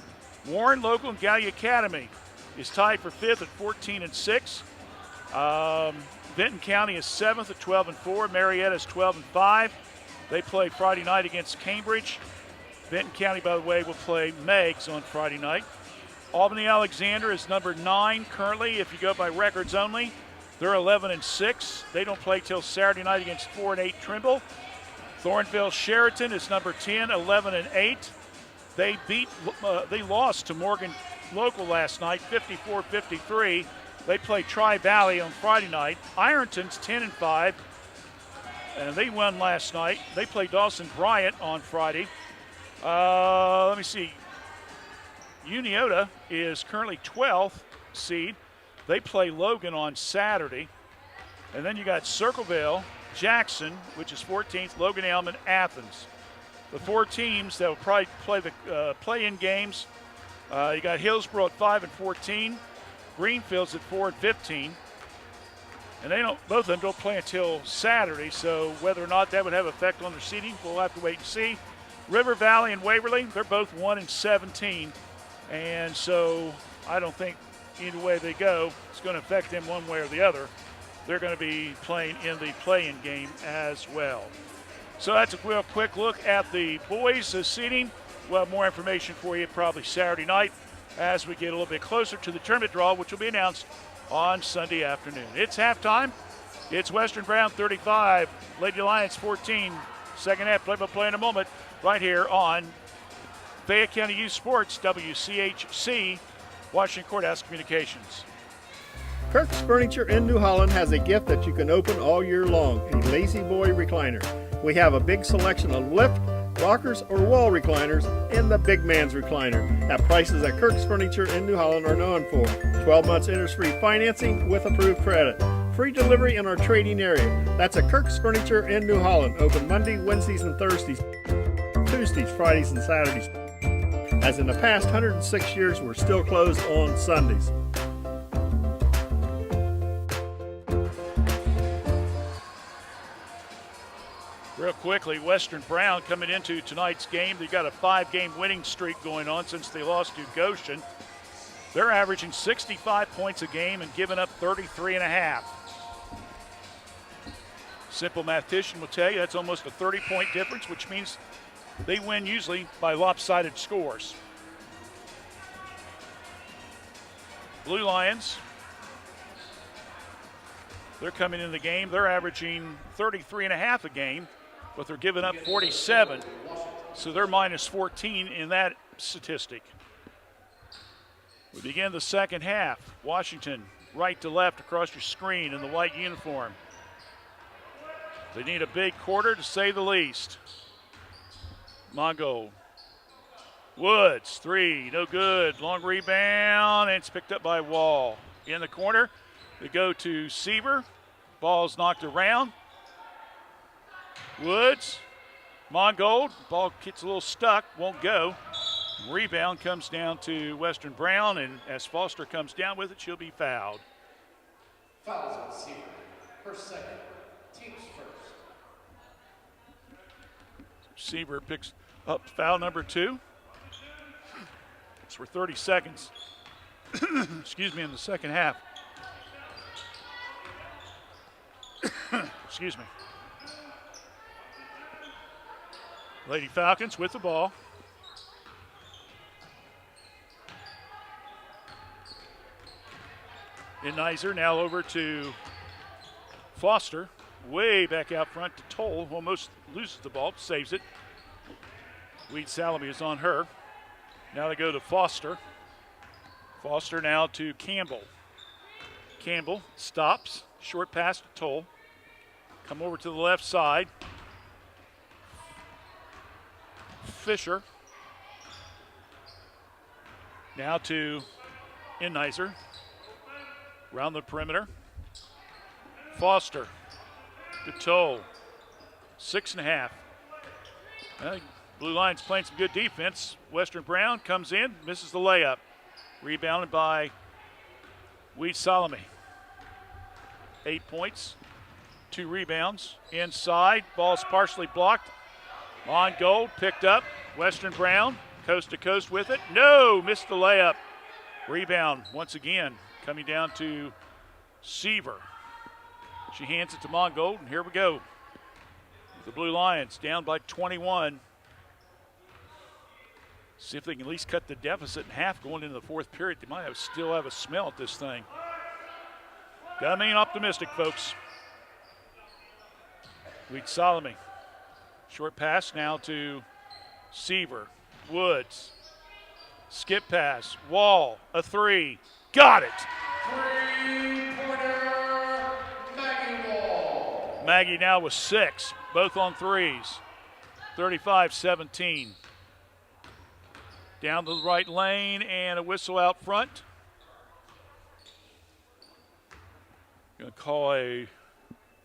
Warren Local and Gallia Academy is tied for 5th at 14-6. Benton County is 7th at 12-4. Marietta is 12-5. They play Friday night against Cambridge. Benton County, by the way, will play Meigs on Friday night. Albany Alexander is number 9 currently, if you go by records only. They're 11-6. They don't play till Saturday night against 4-8 Trimble. Thornville Sheraton is number 10, 11-8. They lost to Morgan Local last night, 54-53. They play Tri-Valley on Friday night. Ironton's 10-5, and they won last night. They play Dawson Bryant on Friday. Let me see. Uniota is currently 12th seed. They play Logan on Saturday. And then you got Circleville, Jackson, which is 14th, Logan Elm, and Athens. The 4 teams that will probably play the play-in games You got Hillsborough at 5-14, Greenfield's at 4-15, and both of them don't play until Saturday. So whether or not that would have effect on their seeding, we'll have to wait and see. River Valley and Waverly, they're both 1-17, and so I don't think either way they go, it's going to affect them one way or the other. They're going to be playing in the play-in game as well. So that's a real quick look at the boys' seeding. We'll have more information for you probably Saturday night as we get a little bit closer to the tournament draw, which will be announced on Sunday afternoon. It's halftime. It's Western Brown 35, Lady Lions 14. Second half play-by-play in a moment right here on Fayette County Youth Sports, WCHC, Washington Courthouse Communications. Kirk's Furniture in New Holland has a gift that you can open all year long, a Lazy Boy recliner. We have a big selection of lift, rockers, or wall recliners in the big man's recliner at prices that Kirk's Furniture in New Holland are known for. 12 months interest-free financing with approved credit. Free delivery in our trading area. That's at Kirk's Furniture in New Holland. Open Monday, Wednesdays, and Thursdays. Tuesdays, Fridays, and Saturdays. As in the past 106 years, we're still closed on Sundays. Real quickly, Western Brown coming into tonight's game. They've got a 5-game winning streak going on since they lost to Goshen. They're averaging 65 points a game and giving up 33.5. Simple mathematician will tell you that's almost a 30-point difference, which means they win usually by lopsided scores. Blue Lions, they're coming in the game. They're averaging 33.5 a game, but they're giving up 47. So they're minus 14 in that statistic. We begin the second half. Washington, right to left across your screen in the white uniform. They need a big quarter to say the least. Mongo. Woods, 3, no good. Long rebound, and it's picked up by Wall. In the corner, they go to Seaver. Ball's knocked around. Woods, Mongold. Ball gets a little stuck, won't go. Rebound comes down to Western Brown, and as Foster comes down with it, she'll be fouled. Fouls on Seaver. First, second. Teams first. Seaver picks up foul number 2. For 30 seconds, excuse me, in the second half. Excuse me. Lady Falcons with the ball. Nizer now over to Foster. Way back out front to Toll, who almost loses the ball, saves it. Weed Salami is on her. Now they go to Foster. Foster now to Campbell. Campbell stops. Short pass to Toll. Come over to the left side. Fisher. Now to Nizer. Around the perimeter. Foster to Toll. 6.5. Blue Lions playing some good defense. Western Brown comes in, misses the layup. Rebounded by Weed Salome. 8 points, 2 rebounds. Inside, ball's partially blocked. On goal, picked up. Western Brown, coast to coast with it. No, missed the layup. Rebound once again, coming down to Seaver. She hands it to Mongold, and here we go. The Blue Lions down by 21. See if they can at least cut the deficit in half going into the fourth period. They might still have a smell at this thing. Gotta remain optimistic, folks. Weed Salome. Short pass now to Seaver. Woods. Skip pass. Wall. A 3. Got it. Three-pointer, Maggie Wall. Maggie now with 6. Both on 3s. 35-17. Down to the right lane and a whistle out front. Going to call a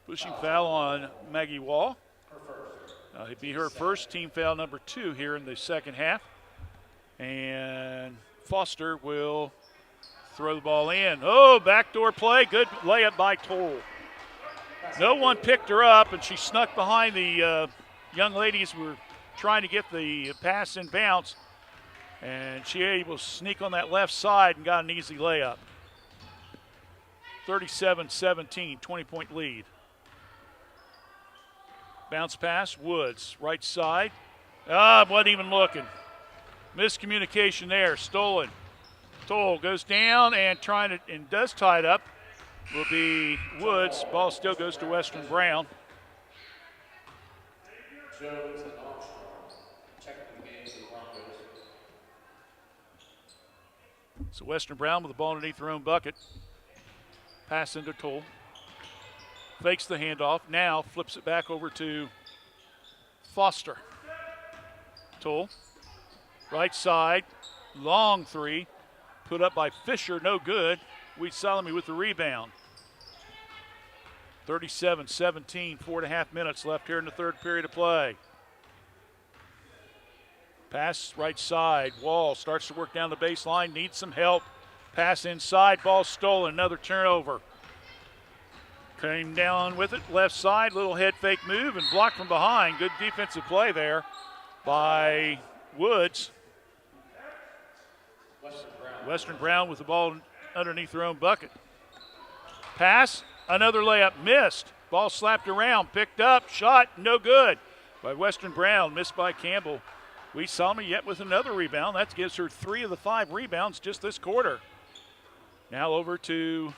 pushing foul on Maggie Wall. It'd be her first team foul number 2 here in the second half. And Foster will throw the ball in. Oh, backdoor play. Good layup by Toll. No one picked her up, and she snuck behind the young ladies who were trying to get the pass in bounds. And she able to sneak on that left side and got an easy layup. 37-17, 20-point lead. Bounce pass, Woods, right side. Wasn't even looking. Miscommunication there, stolen. Toll goes down and does tie it up. Will be Woods. Ball still goes to Western Brown. Jones and Armstrong checking the game for the Broncos. So Western Brown with the ball underneath their own bucket. Pass into Toll. Fakes the handoff. Now flips it back over to Foster. Toll. Right side. Long three. Put up by Fisher. No good. Wheat Salome with the rebound. 37-17. 4.5 minutes left here in the third period of play. Pass right side. Wall starts to work down the baseline. Needs some help. Pass inside. Ball stolen. Another turnover. Came down with it. Left side. Little head fake move and blocked from behind. Good defensive play there by Woods. Western Brown with the ball underneath their own bucket. Pass. Another layup missed. Ball slapped around. Picked up. Shot. No good by Western Brown. Missed by Campbell. Wheat Salome yet with another rebound. That gives her 3 of the 5 rebounds just this quarter. Now over to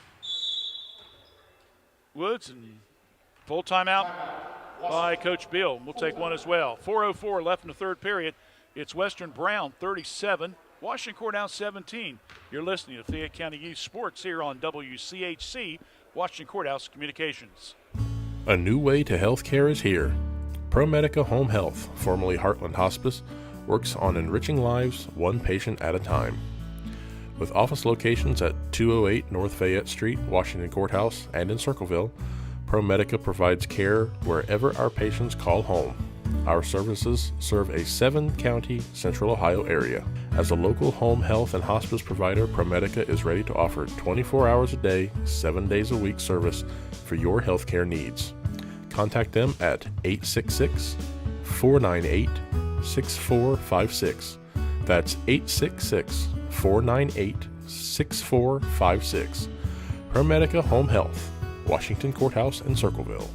Woods and full timeout by Coach Bill. We'll take one as well. 4:04 left in the third period. It's Western Brown 37, Washington Courthouse 17. You're listening to Fayette County Youth Sports here on WCHC, Washington Courthouse Communications. A new way to healthcare is here. ProMedica Home Health, formerly Heartland Hospice, works on enriching lives one patient at a time. With office locations at 208 North Fayette Street, Washington Courthouse, and in Circleville, ProMedica provides care wherever our patients call home. Our services serve a 7-county Central Ohio area. As a local home health and hospice provider, ProMedica is ready to offer 24 hours a day, 7 days a week service for your healthcare needs. Contact them at 866-498-6456. That's 866-498-6456. ProMedica Home Health, Washington Courthouse and Circleville.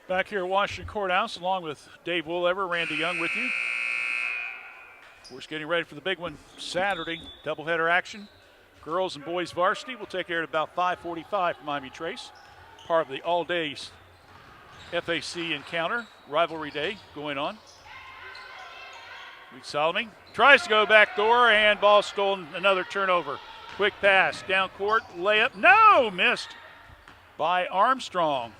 Back here at Washington Courthouse, along with Dave Woolever, Randy Young with you. We're just getting ready for the big one Saturday, doubleheader action. Girls and boys varsity will take care at about 5:45 from Miami Trace. Part of the all-day FAC encounter, rivalry day going on. Wheat Salome tries to go back door and ball stolen, another turnover. Quick pass, down court, layup, no, missed by Armstrong.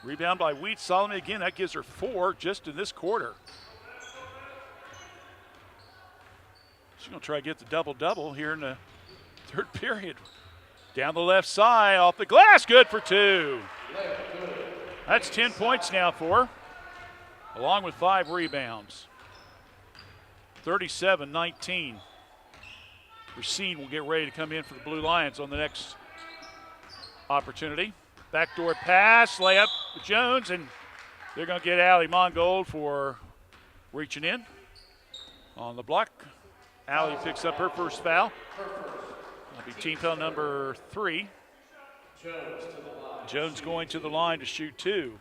Rebound by Wheat Salome again, that gives her 4 just in this quarter. She's going to try to get the double-double here in the third period. Down the left side, off the glass, good for 2. That's 10 points now for her, along with 5 rebounds. 37-19. Racine will get ready to come in for the Blue Lions on the next opportunity. Backdoor pass, layup with Jones, and they're going to get Allie Mongold for reaching in. On the block, Allie picks up her first foul. That'll be team foul number 3. Jones going to the line to shoot 2.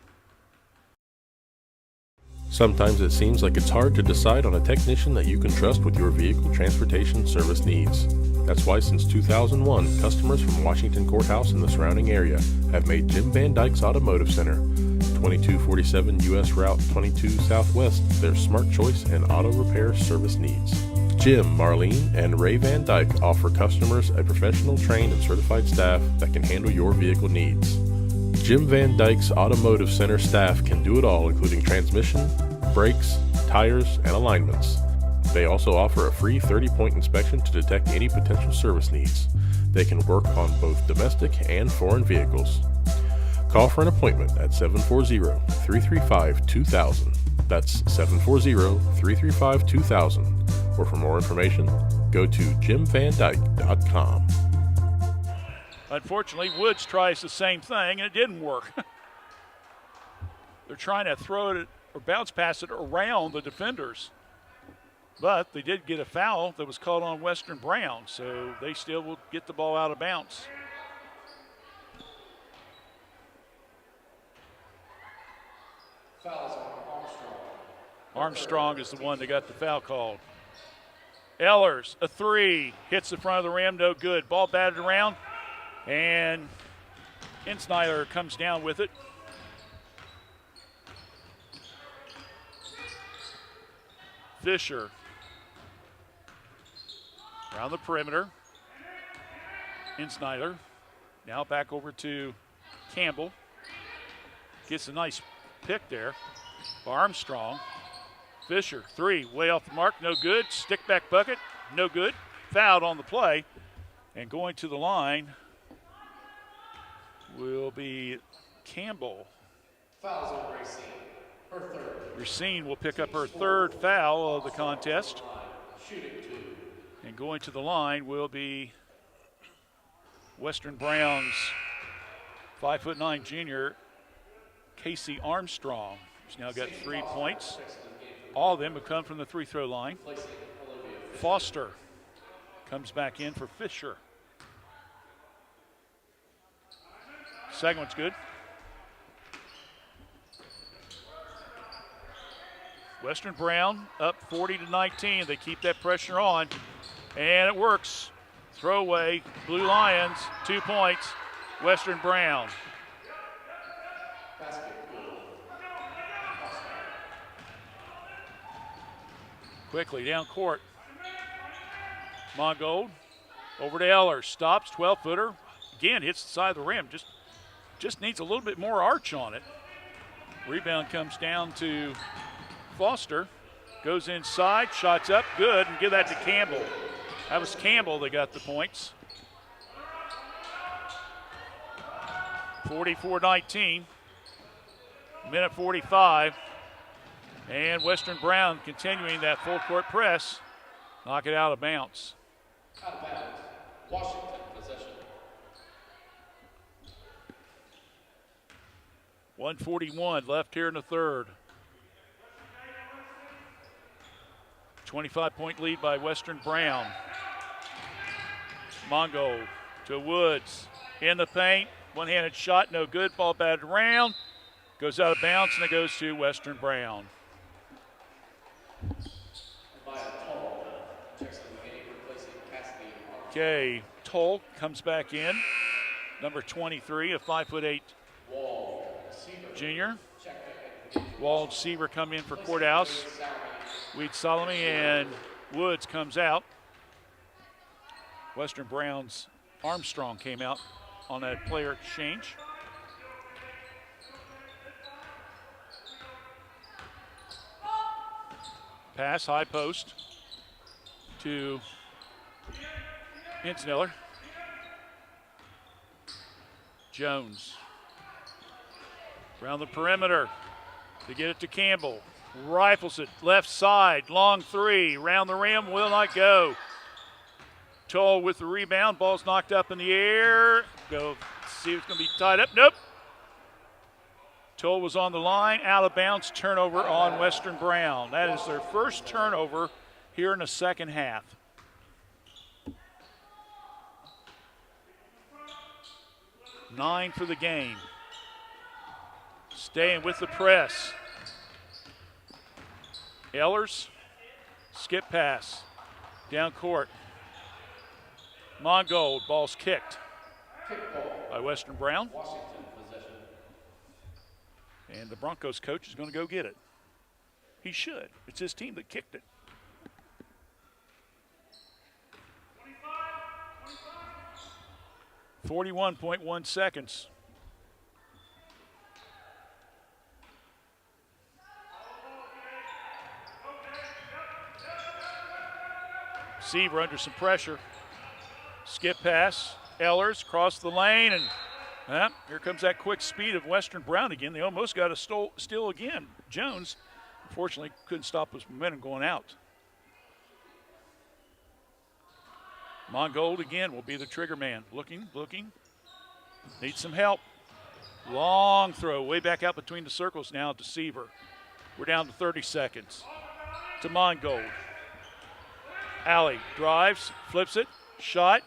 Sometimes it seems like it's hard to decide on a technician that you can trust with your vehicle transportation service needs. That's why since 2001, customers from Washington Courthouse and the surrounding area have made Jim Van Dyke's Automotive Center, 2247 U.S. Route 22 Southwest, their smart choice and auto repair service needs. Jim, Marlene, and Ray Van Dyke offer customers a professional, trained, and certified staff that can handle your vehicle needs. Jim Van Dyke's Automotive Center staff can do it all, including transmission, brakes, tires, and alignments. They also offer a free 30-point inspection to detect any potential service needs. They can work on both domestic and foreign vehicles. Call for an appointment at 740-335-2000. That's 740-335-2000. Or for more information, go to jimvandyke.com. Unfortunately, Woods tries the same thing, and it didn't work. They're trying to throw it or bounce pass it around the defenders. But they did get a foul that was called on Western Brown, so they still will get the ball out of bounds. Fouls on Armstrong. Armstrong is the one that got the foul called. Ellers, a three, hits the front of the rim, no good. Ball batted around, and Insnyder comes down with it. Fisher around the perimeter. Insnyder now back over to Campbell. Gets a nice pick there. Armstrong. Fisher, three, way off the mark, no good. Stick back bucket, no good. Fouled on the play. And going to the line will be Campbell. Fouls on Racine. Her third. Racine will pick up her third foul of the contest. Shooting two. And going to the line will be Western Brown's 5'9" junior, Casey Armstrong, who's now got 3 points. All of them have come from the free throw line. Foster comes back in for Fisher. Second one's good. Western Brown up 40-19. They keep that pressure on, and it works. Throwaway, Blue Lions, 2 points. Western Brown. Quickly down court. Mongold over to Eller. Stops, 12-footer. Again, hits the side of the rim. Just needs a little bit more arch on it. Rebound comes down to Foster. Goes inside, shots up, good, and give that to Campbell. That was Campbell that got the points. 44-19. Minute 45. And Western Brown continuing that full court press. Knock it out of bounds. Out of bounds. Washington possession. 1:41 left here in the third. 25-point lead by Western Brown. Mongo to Woods. In the paint. One-handed shot, no good. Ball batted around. Goes out of bounds, and it goes to Western Brown. Okay, Toll comes back in. Number 23, a 5'8" junior. Wald Seaver come in for Courthouse. Weed Solomon and Woods comes out. Western Brown's Armstrong came out on that player exchange. Pass, high post to Insniller. Jones around the perimeter to get it to Campbell. Rifles it left side, long three, round the rim, will not go. Toll with the rebound, ball's knocked up in the air. Go see if it's going to be tied up. Nope. Toll was on the line, out of bounds, turnover on Western Brown. That is their first turnover here in the second half. Nine for the game. Staying with the press. Ellers, skip pass, down court. Mongold, ball's kicked by Western Brown. And the Broncos coach is going to go get it. He should. It's his team that kicked it. .1 seconds. Seaver under some pressure. Skip pass. Ellers cross the lane and Here comes that quick speed of Western Brown again. They almost got a steal again. Jones, unfortunately, couldn't stop his momentum going out. Mongold again will be the trigger man. Looking. Needs some help. Long throw way back out between the circles now to Seaver. We're down to 30 seconds. To Mongold. Alley drives, flips it, shot.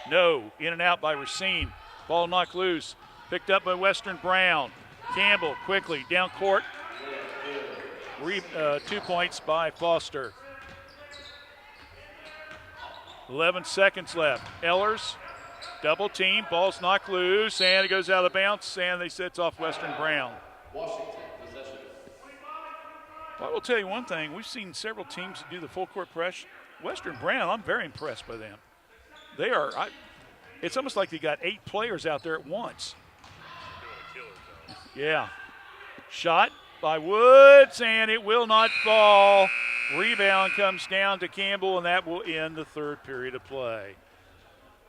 No, in and out by Racine. Ball knocked loose. Picked up by Western Brown. Campbell quickly down court. 2 points by Foster. 11 seconds left. Ellers, double team, ball's knocked loose, and it goes out of bounds, and they sets off Western Brown. Washington, possession. Well, I will tell you one thing. We've seen several teams do the full court press. Western Brown, I'm very impressed by them. They are, it's almost like they got 8 players out there at once. Yeah. Shot by Woods, and it will not fall. Rebound comes down to Campbell, and that will end the third period of play.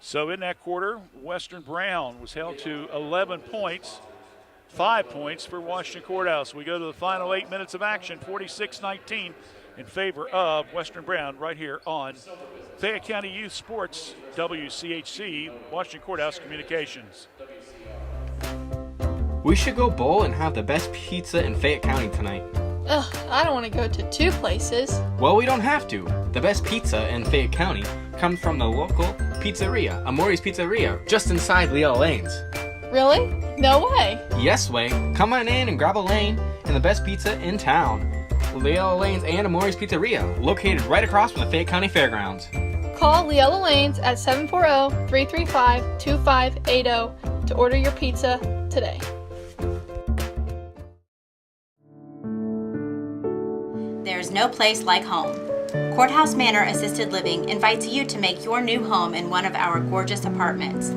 So in that quarter, Western Brown was held to 11 points, 5 points for Washington Courthouse. We go to the final 8 minutes of action, 46-19 in favor of Western Brown right here on Fayette County Youth Sports, WCHC, Washington Courthouse Communications. We should go bowl and have the best pizza in Fayette County tonight. Ugh, I don't want to go to 2 places. Well, we don't have to. The best pizza in Fayette County comes from the local pizzeria, Amori's Pizzeria, just inside Leo Lanes. Really? No way. Yes way. Come on in and grab a lane and the best pizza in town. Leo Lanes and Amori's Pizzeria, located right across from the Fayette County Fairgrounds. Call Leola Lanes at 740-335-2580 to order your pizza today. There's no place like home. Courthouse Manor Assisted Living invites you to make your new home in one of our gorgeous apartments.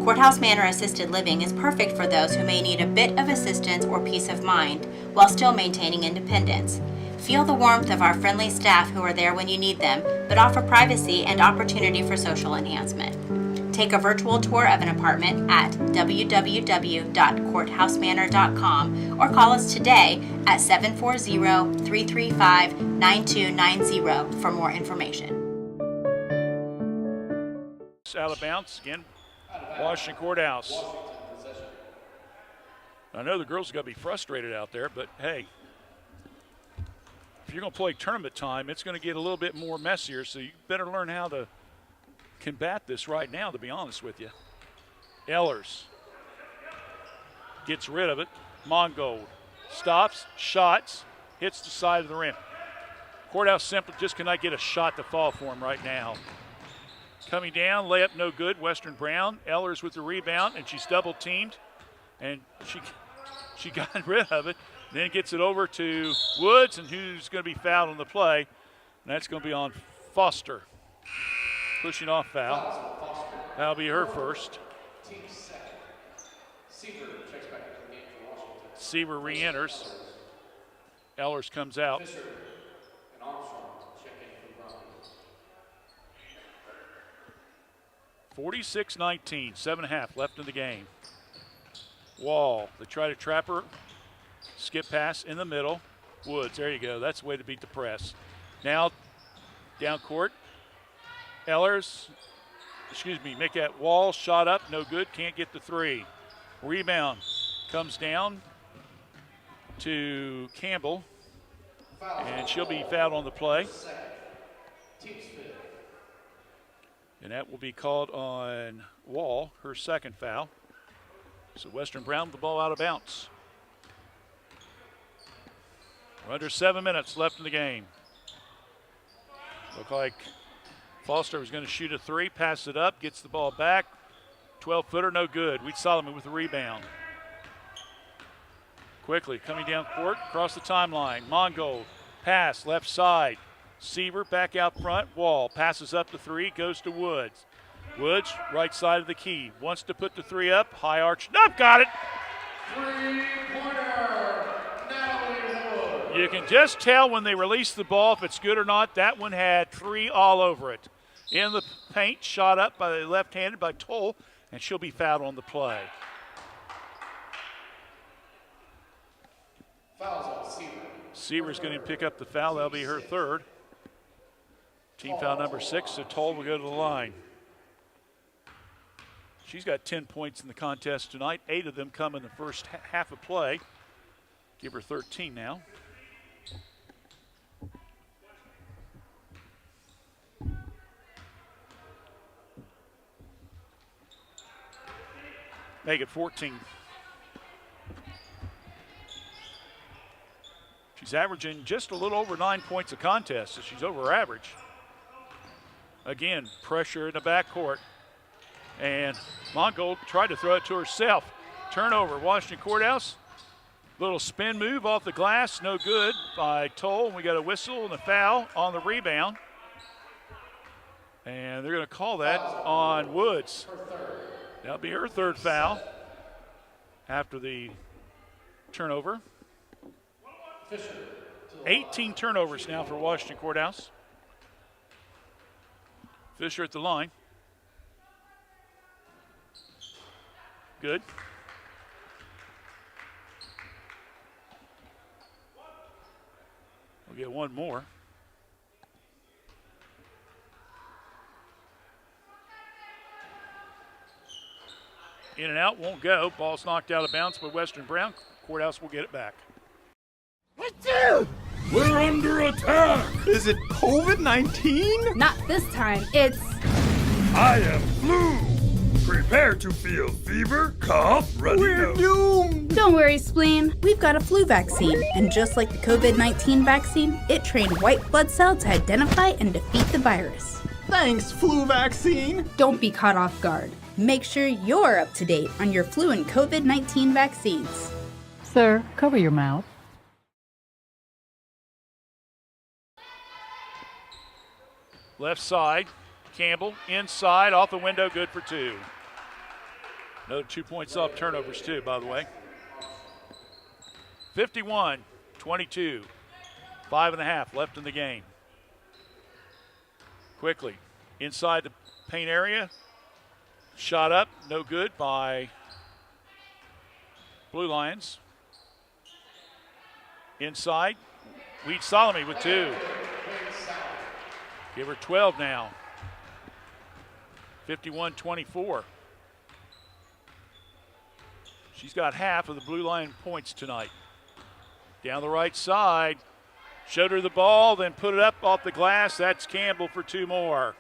Courthouse Manor Assisted Living is perfect for those who may need a bit of assistance or peace of mind while still maintaining independence. Feel the warmth of our friendly staff who are there when you need them, but offer privacy and opportunity for social enhancement. Take a virtual tour of an apartment at www.courthousemanor.com or call us today at 740-335-9290 for more information. Out of bounds again, Washington Courthouse. I know the girls are going to be frustrated out there, but hey, if you're going to play tournament time, it's going to get a little bit more messier, so you better learn how to combat this right now, to be honest with you. Ellers gets rid of it. Mongold stops, shots, hits the side of the rim. Courthouse simply just cannot get a shot to fall for him right now. Coming down, layup no good. Western Brown. Ellers with the rebound, and she's double teamed, and she got rid of it. Then gets it over to Woods, and who's going to be fouled on the play, and that's going to be on Foster. Pushing off foul. That'll be her first. Seaver re-enters. Ellers comes out. 46-19, 7.5 left in the game. Wall, they try to trap her. Skip pass in the middle. Woods, there you go. That's the way to beat the press. Now, down court. Ellers, make that Wall shot up, no good, can't get the three. Rebound comes down to Campbell, and she'll be fouled on the play. And that will be called on Wall, her second foul. So Western Brown with the ball out of bounds. We're under 7 minutes left in the game. Look like Foster was going to shoot a three, pass it up, gets the ball back. 12-footer, no good. Wheat Solomon with the rebound. Quickly coming down court, across the timeline. Mongold, pass, left side. Seaver back out front. Wall passes up the three, goes to Woods. Woods, right side of the key. Wants to put the three up. High arch. Nope, got it. You can just tell when they release the ball if it's good or not. That one had three all over it. In the paint, shot up by the left-handed by Toll, and she'll be fouled on the play. Fouls on Seaver. Seaver's going to pick up the foul. That'll be her third. Team foul number 6, so Toll will go to the line. She's got 10 points in the contest tonight. 8 of them come in the first half of play. Give her 13 now. Make it 14. She's averaging just a little over 9 points a contest, so she's over average. Again, pressure in the backcourt. And Mongold tried to throw it to herself. Turnover, Washington Courthouse. Little spin move off the glass, no good by Toll. We got a whistle and a foul on the rebound. And they're going to call that on Woods. That'll be her third foul after the turnover. 18 turnovers now for Washington Courthouse. Fisher at the line. Good. We'll get one more. In and out, won't go. Ball's knocked out of bounds by Western Brown. Courthouse will get it back. We're under attack! Is it COVID-19? Not this time. It's... I am flu! Prepare to feel fever, cough, runny We're nose. doomed! Don't worry, Spleen. We've got a flu vaccine. And just like the COVID-19 vaccine, it trained white blood cells to identify and defeat the virus. Thanks, flu vaccine! Don't be caught off guard. Make sure you're up to date on your flu and COVID-19 vaccines. Sir, cover your mouth. Left side, Campbell, inside, off the window, good for 2. Another 2 points off turnovers too, by the way. 51-22, 5.5 left in the game. Quickly, inside the paint area, shot up, no good by Blue Lions. Inside, Weed Solomon with 2. Give her 12 now. 51-24. She's got half of the Blue Lion points tonight. Down the right side. Showed her the ball, then put it up off the glass. That's Campbell for 2 more.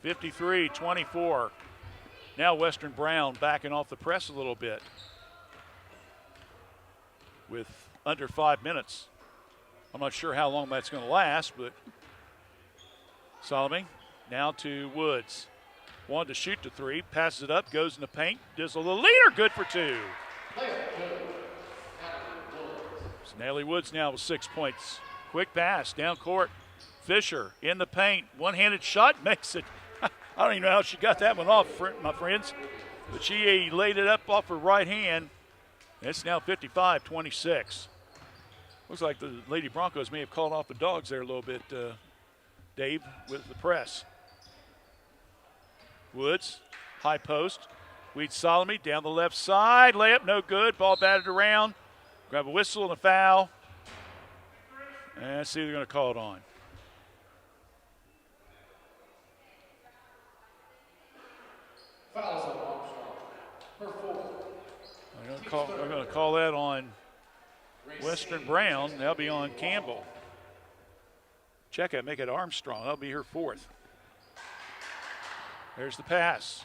53-24. Now Western Brown backing off the press a little bit with under 5 minutes. I'm not sure how long that's going to last, but Solomon now to Woods. Wanted to shoot the 3, passes it up, goes in the paint, does a little leader, good for 2. So Natalie Woods now with 6 points. Quick pass, down court. Fisher in the paint, one-handed shot, makes it. I don't even know how she got that one off, my friends. But she laid it up off her right hand. It's now 55-26. Looks like the Lady Broncos may have called off the dogs there a little bit, Dave, with the press. Woods, high post. Weed Solomon down the left side. Layup, no good. Ball batted around. Grab a whistle and a foul. And see if they're going to call it on. Fouls on Armstrong. Her 4. They're going to call that on Western Brown. That'll be on Campbell. Check it, make it Armstrong. That'll be her 4th. There's the pass.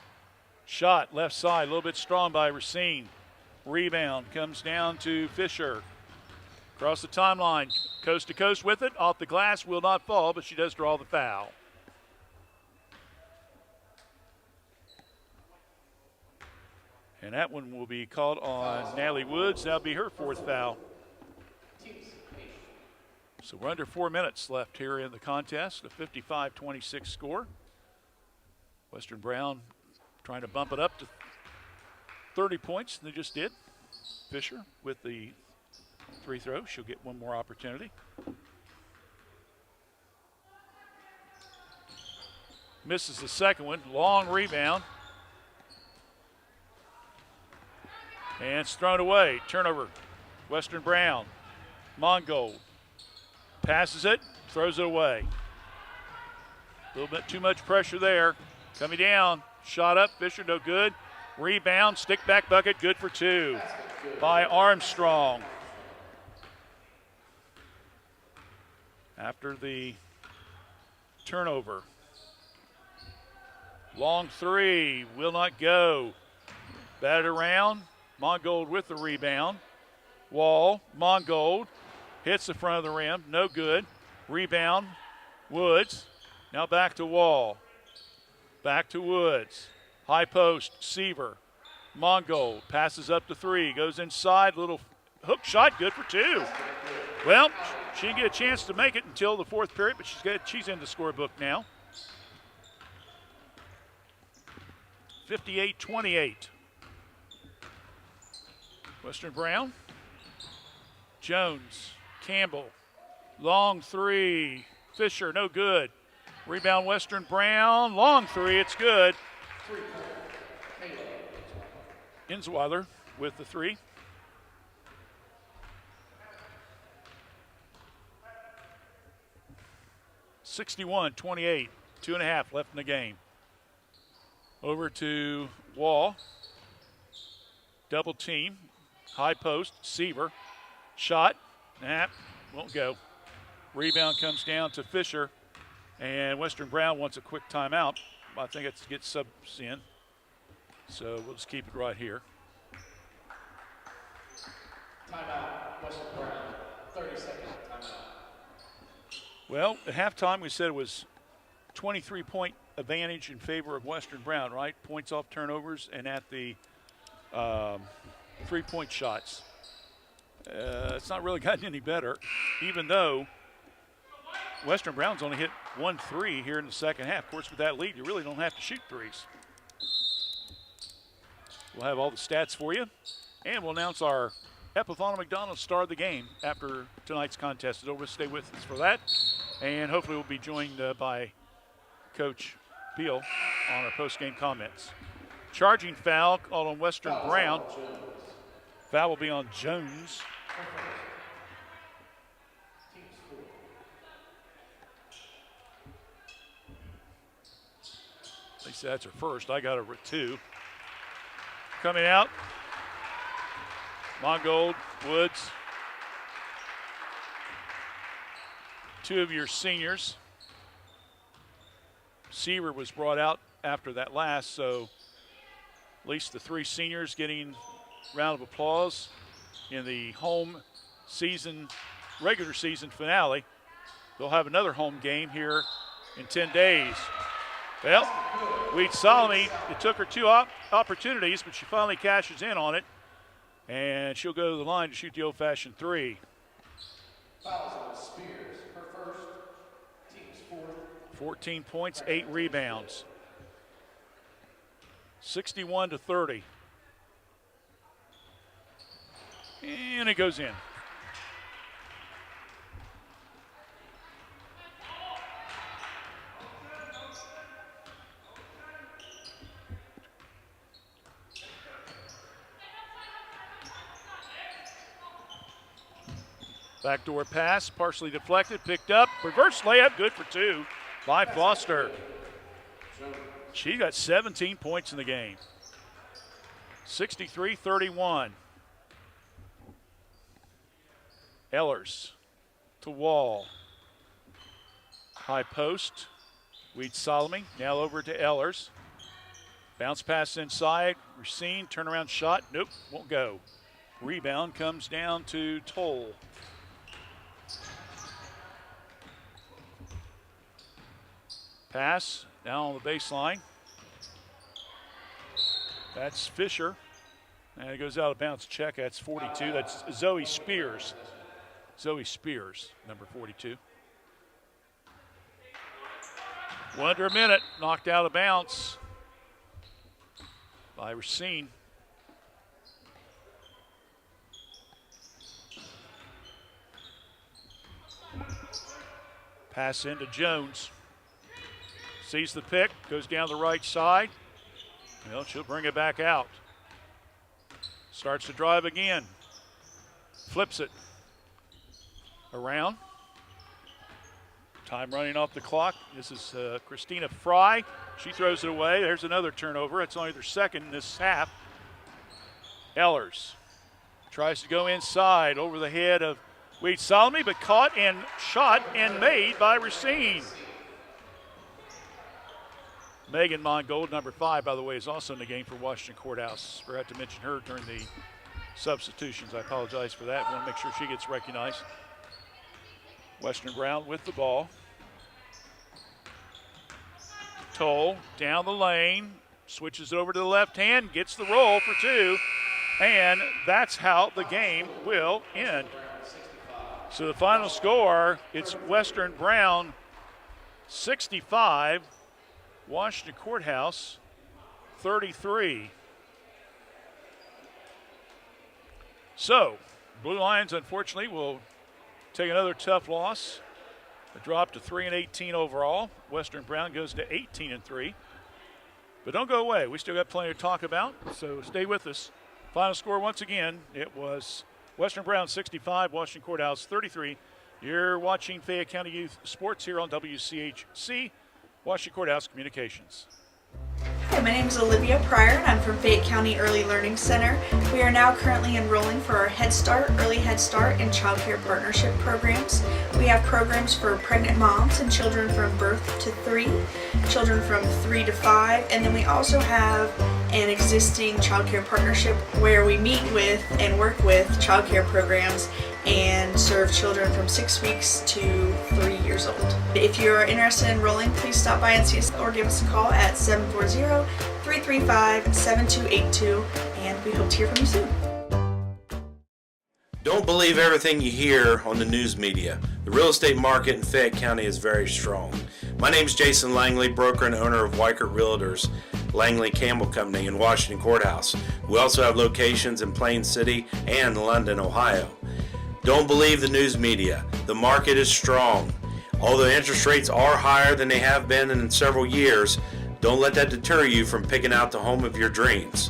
Shot, left side, a little bit strong by Racine. Rebound comes down to Fisher. Across the timeline, coast to coast with it. Off the glass, will not fall, but she does draw the foul. And that one will be called on Natalie Woods. That'll be her 4th foul. So we're under 4 minutes left here in the contest. A 55-26 score. Western Brown trying to bump it up to 30 points. They just did. Fisher with the free throw. She'll get one more opportunity. Misses the second one. Long rebound. And it's thrown away. Turnover. Western Brown. Mongold passes it, throws it away. A little bit too much pressure there. Coming down, shot up, Fisher, no good. Rebound, stick back bucket, good for 2 by Armstrong. After the turnover. Long 3, will not go. Batted around, Mongold with the rebound. Wall, Mongold hits the front of the rim, no good. Rebound, Woods. Now back to Wall. Back to Woods. High post, Seaver. Mongold passes up to 3, goes inside, little hook shot, good for 2. Well, she didn't get a chance to make it until the 4th period, but she's in the scorebook now. 58-28. Western Brown. Jones, Campbell, long 3, Fisher, no good. Rebound Western Brown, long 3, it's good. Insweiler with the 3. (61-28), 2.5 left in the game. Over to Wall. Double team, high post, Seaver. Shot, won't go. Rebound comes down to Fisher, and Western Brown wants a quick timeout. I think it's to get subs in, so we'll just keep it right here. Timeout, Western Brown, 30-second timeout. Well, at halftime we said it was 23-point advantage in favor of Western Brown, right? Points off turnovers and at the 3-point shots. It's not really gotten any better, even though Western Brown's only hit 1 3 here in the second half. Of course, with that lead, you really don't have to shoot threes. We'll have all the stats for you, and we'll announce our Epithana McDonald star of the game after tonight's contest is over. Stay with us for that, and hopefully we'll be joined by Coach Peel on our post-game comments. Charging foul called on Western Brown. Foul will be on Jones. They said that's her first. I got her at 2. Coming out, Mongold, Woods. 2 of your seniors. Seaver was brought out after that last, so at least the 3 seniors getting round of applause in the home season, regular season finale. They'll have another home game here in 10 days. Well, Wheat Solomon, it took her 2 opportunities, but she finally cashes in on it. And she'll go to the line to shoot the old-fashioned 3. Fouls on Spears, her first, team's 4th. 14 points, 8 rebounds. 61-30. And it goes in. Backdoor pass, partially deflected, picked up, reverse layup, good for 2 by Foster. She got 17 points in the game. 63-31. Ellers to Wall. High post, Wheat Solomon, now over to Ellers. Bounce pass inside, Racine, turnaround shot, nope, won't go. Rebound comes down to Toll. Pass down on the baseline. That's Fisher. And it goes out of bounds. Check. That's 42. That's Zoe Spears. Zoe Spears, number 42. Under a minute. Knocked out of bounds by Racine. Pass into Jones. Sees the pick, goes down the right side. Well, she'll bring it back out. Starts to drive again. Flips it. around. Time running off the clock. This is Christina Fry. She throws it away. There's another turnover. It's only their second in this half. Ellers tries to go inside over the head of Wade Solomon, but caught and shot and made by Racine. Megan Mongold, number 5, by the way, is also in the game for Washington Courthouse. Forgot to mention her during the substitutions. I apologize for that. Want to make sure she gets recognized. Western Brown with the ball. Toll down the lane, switches it over to the left hand, gets the roll for 2, and that's how the game will end. So the final score, it's Western Brown 65, Washington Courthouse 33. So, Blue Lions, unfortunately, will take another tough loss. A drop to 3-18 overall. Western Brown goes to 18-3. But don't go away. We still got plenty to talk about, so stay with us. Final score, once again, it was Western Brown 65, Washington Courthouse 33. You're watching Fayette County Youth Sports here on WCHC, Washington Courthouse Communications. Hi, my name is Olivia Pryor and I'm from Fayette County Early Learning Center. We are now currently enrolling for our Head Start, Early Head Start, and Child Care Partnership programs. We have programs for pregnant moms and children from birth to 3, children from 3 to 5, and then we also have an existing Child Care Partnership where we meet with and work with child care programs and serve children from 6 weeks to 3 years old. If you're interested in enrolling, please stop by and see us or give us a call at 740-335-7282, and we hope to hear from you soon. Don't believe everything you hear on the news media. The real estate market in Fayette County is very strong. My name is Jason Langley, broker and owner of Weichert Realtors, Langley Campbell Company in Washington Courthouse. We also have locations in Plain City and London, Ohio. Don't believe the news media. The market is strong. Although interest rates are higher than they have been in several years, don't let that deter you from picking out the home of your dreams.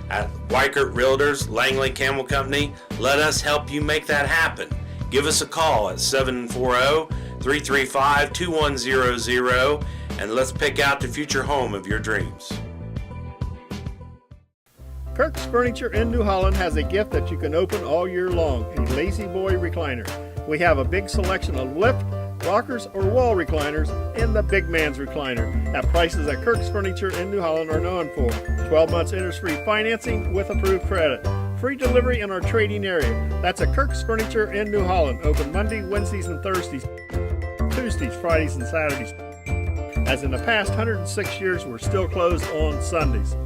At Weichert Realtors, Langley Campbell Company, let us help you make that happen. Give us a call at 740-335-2100 and let's pick out the future home of your dreams. Kirk's Furniture in New Holland has a gift that you can open all year long, a Lazy Boy recliner. We have a big selection of lift, rockers, or wall recliners, and the big man's recliner at prices that Kirk's Furniture in New Holland are known for. 12 months interest-free financing with approved credit. Free delivery in our trading area. That's at Kirk's Furniture in New Holland. Open Monday, Wednesdays, and Thursdays. Tuesdays, Fridays, and Saturdays. As in the past 106 years, we're still closed on Sundays.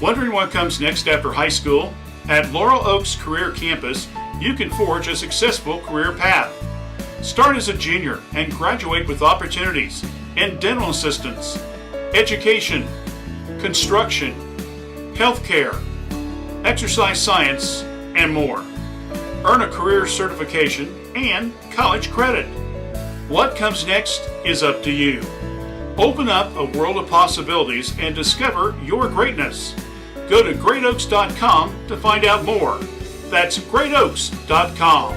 Wondering what comes next after high school? At Laurel Oaks Career Campus, you can forge a successful career path. Start as a junior and graduate with opportunities in dental assistance, education, construction, healthcare, exercise science, and more. Earn a career certification and college credit. What comes next is up to you. Open up a world of possibilities and discover your greatness. Go to greatoaks.com to find out more. That's greatoaks.com.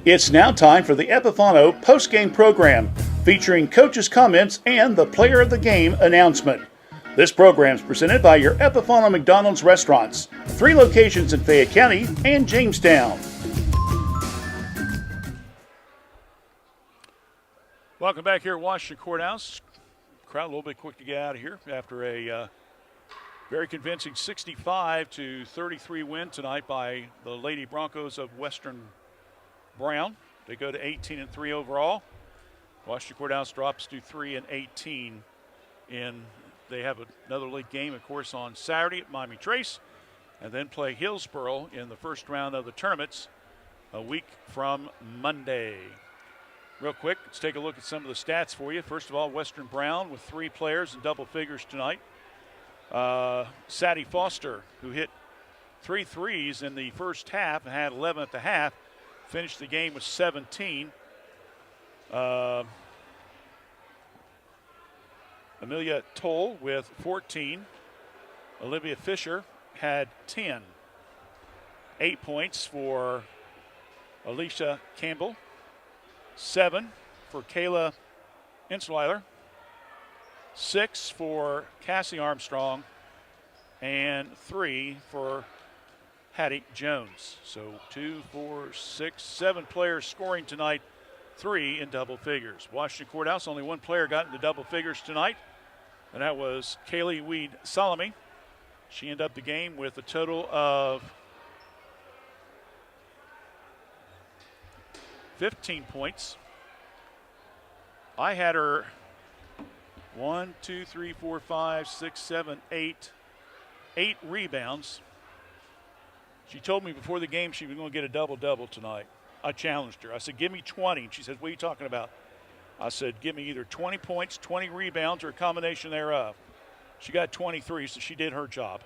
It's now time for the Epifano post-game program, featuring coaches' comments and the player of the game announcement. This program is presented by your Epifano McDonald's restaurants, 3 locations in Fayette County and Jamestown. Welcome back here at Washington Courthouse. Crowd a little bit quick to get out of here after a very convincing 65-33 win tonight by the Lady Broncos of Western Brown. They go to 18-3 overall. Washington Courthouse drops to 3-18, and they have another league game, of course, on Saturday at Miami Trace, and then play Hillsboro in the first round of the tournaments a week from Monday. Real quick, let's take a look at some of the stats for you. First of all, Western Brown with 3 players in double figures tonight. Sadie Foster, who hit 3 threes in the first half and had 11 at the half, finished the game with 17. Amelia Toll with 14. Olivia Fisher had 10. 8 points for Alicia Campbell. 7 for Kayla Insweiler. 6 for Cassie Armstrong. And 3 for Hattie Jones. So 2, 4, 6, 7 players scoring tonight, 3 in double figures. Washington Courthouse, only one player got into double figures tonight, and that was Kaylee Weed Solomon. She ended up the game with a total of 15 points. I had her 1, 2, 3, 4, 5, 6, 7, 8 rebounds. She told me before the game she was going to get a double-double tonight. I challenged her. I said, give me 20. And she said, what are you talking about? I said, give me either 20 points, 20 rebounds, or a combination thereof. She got 23, so she did her job.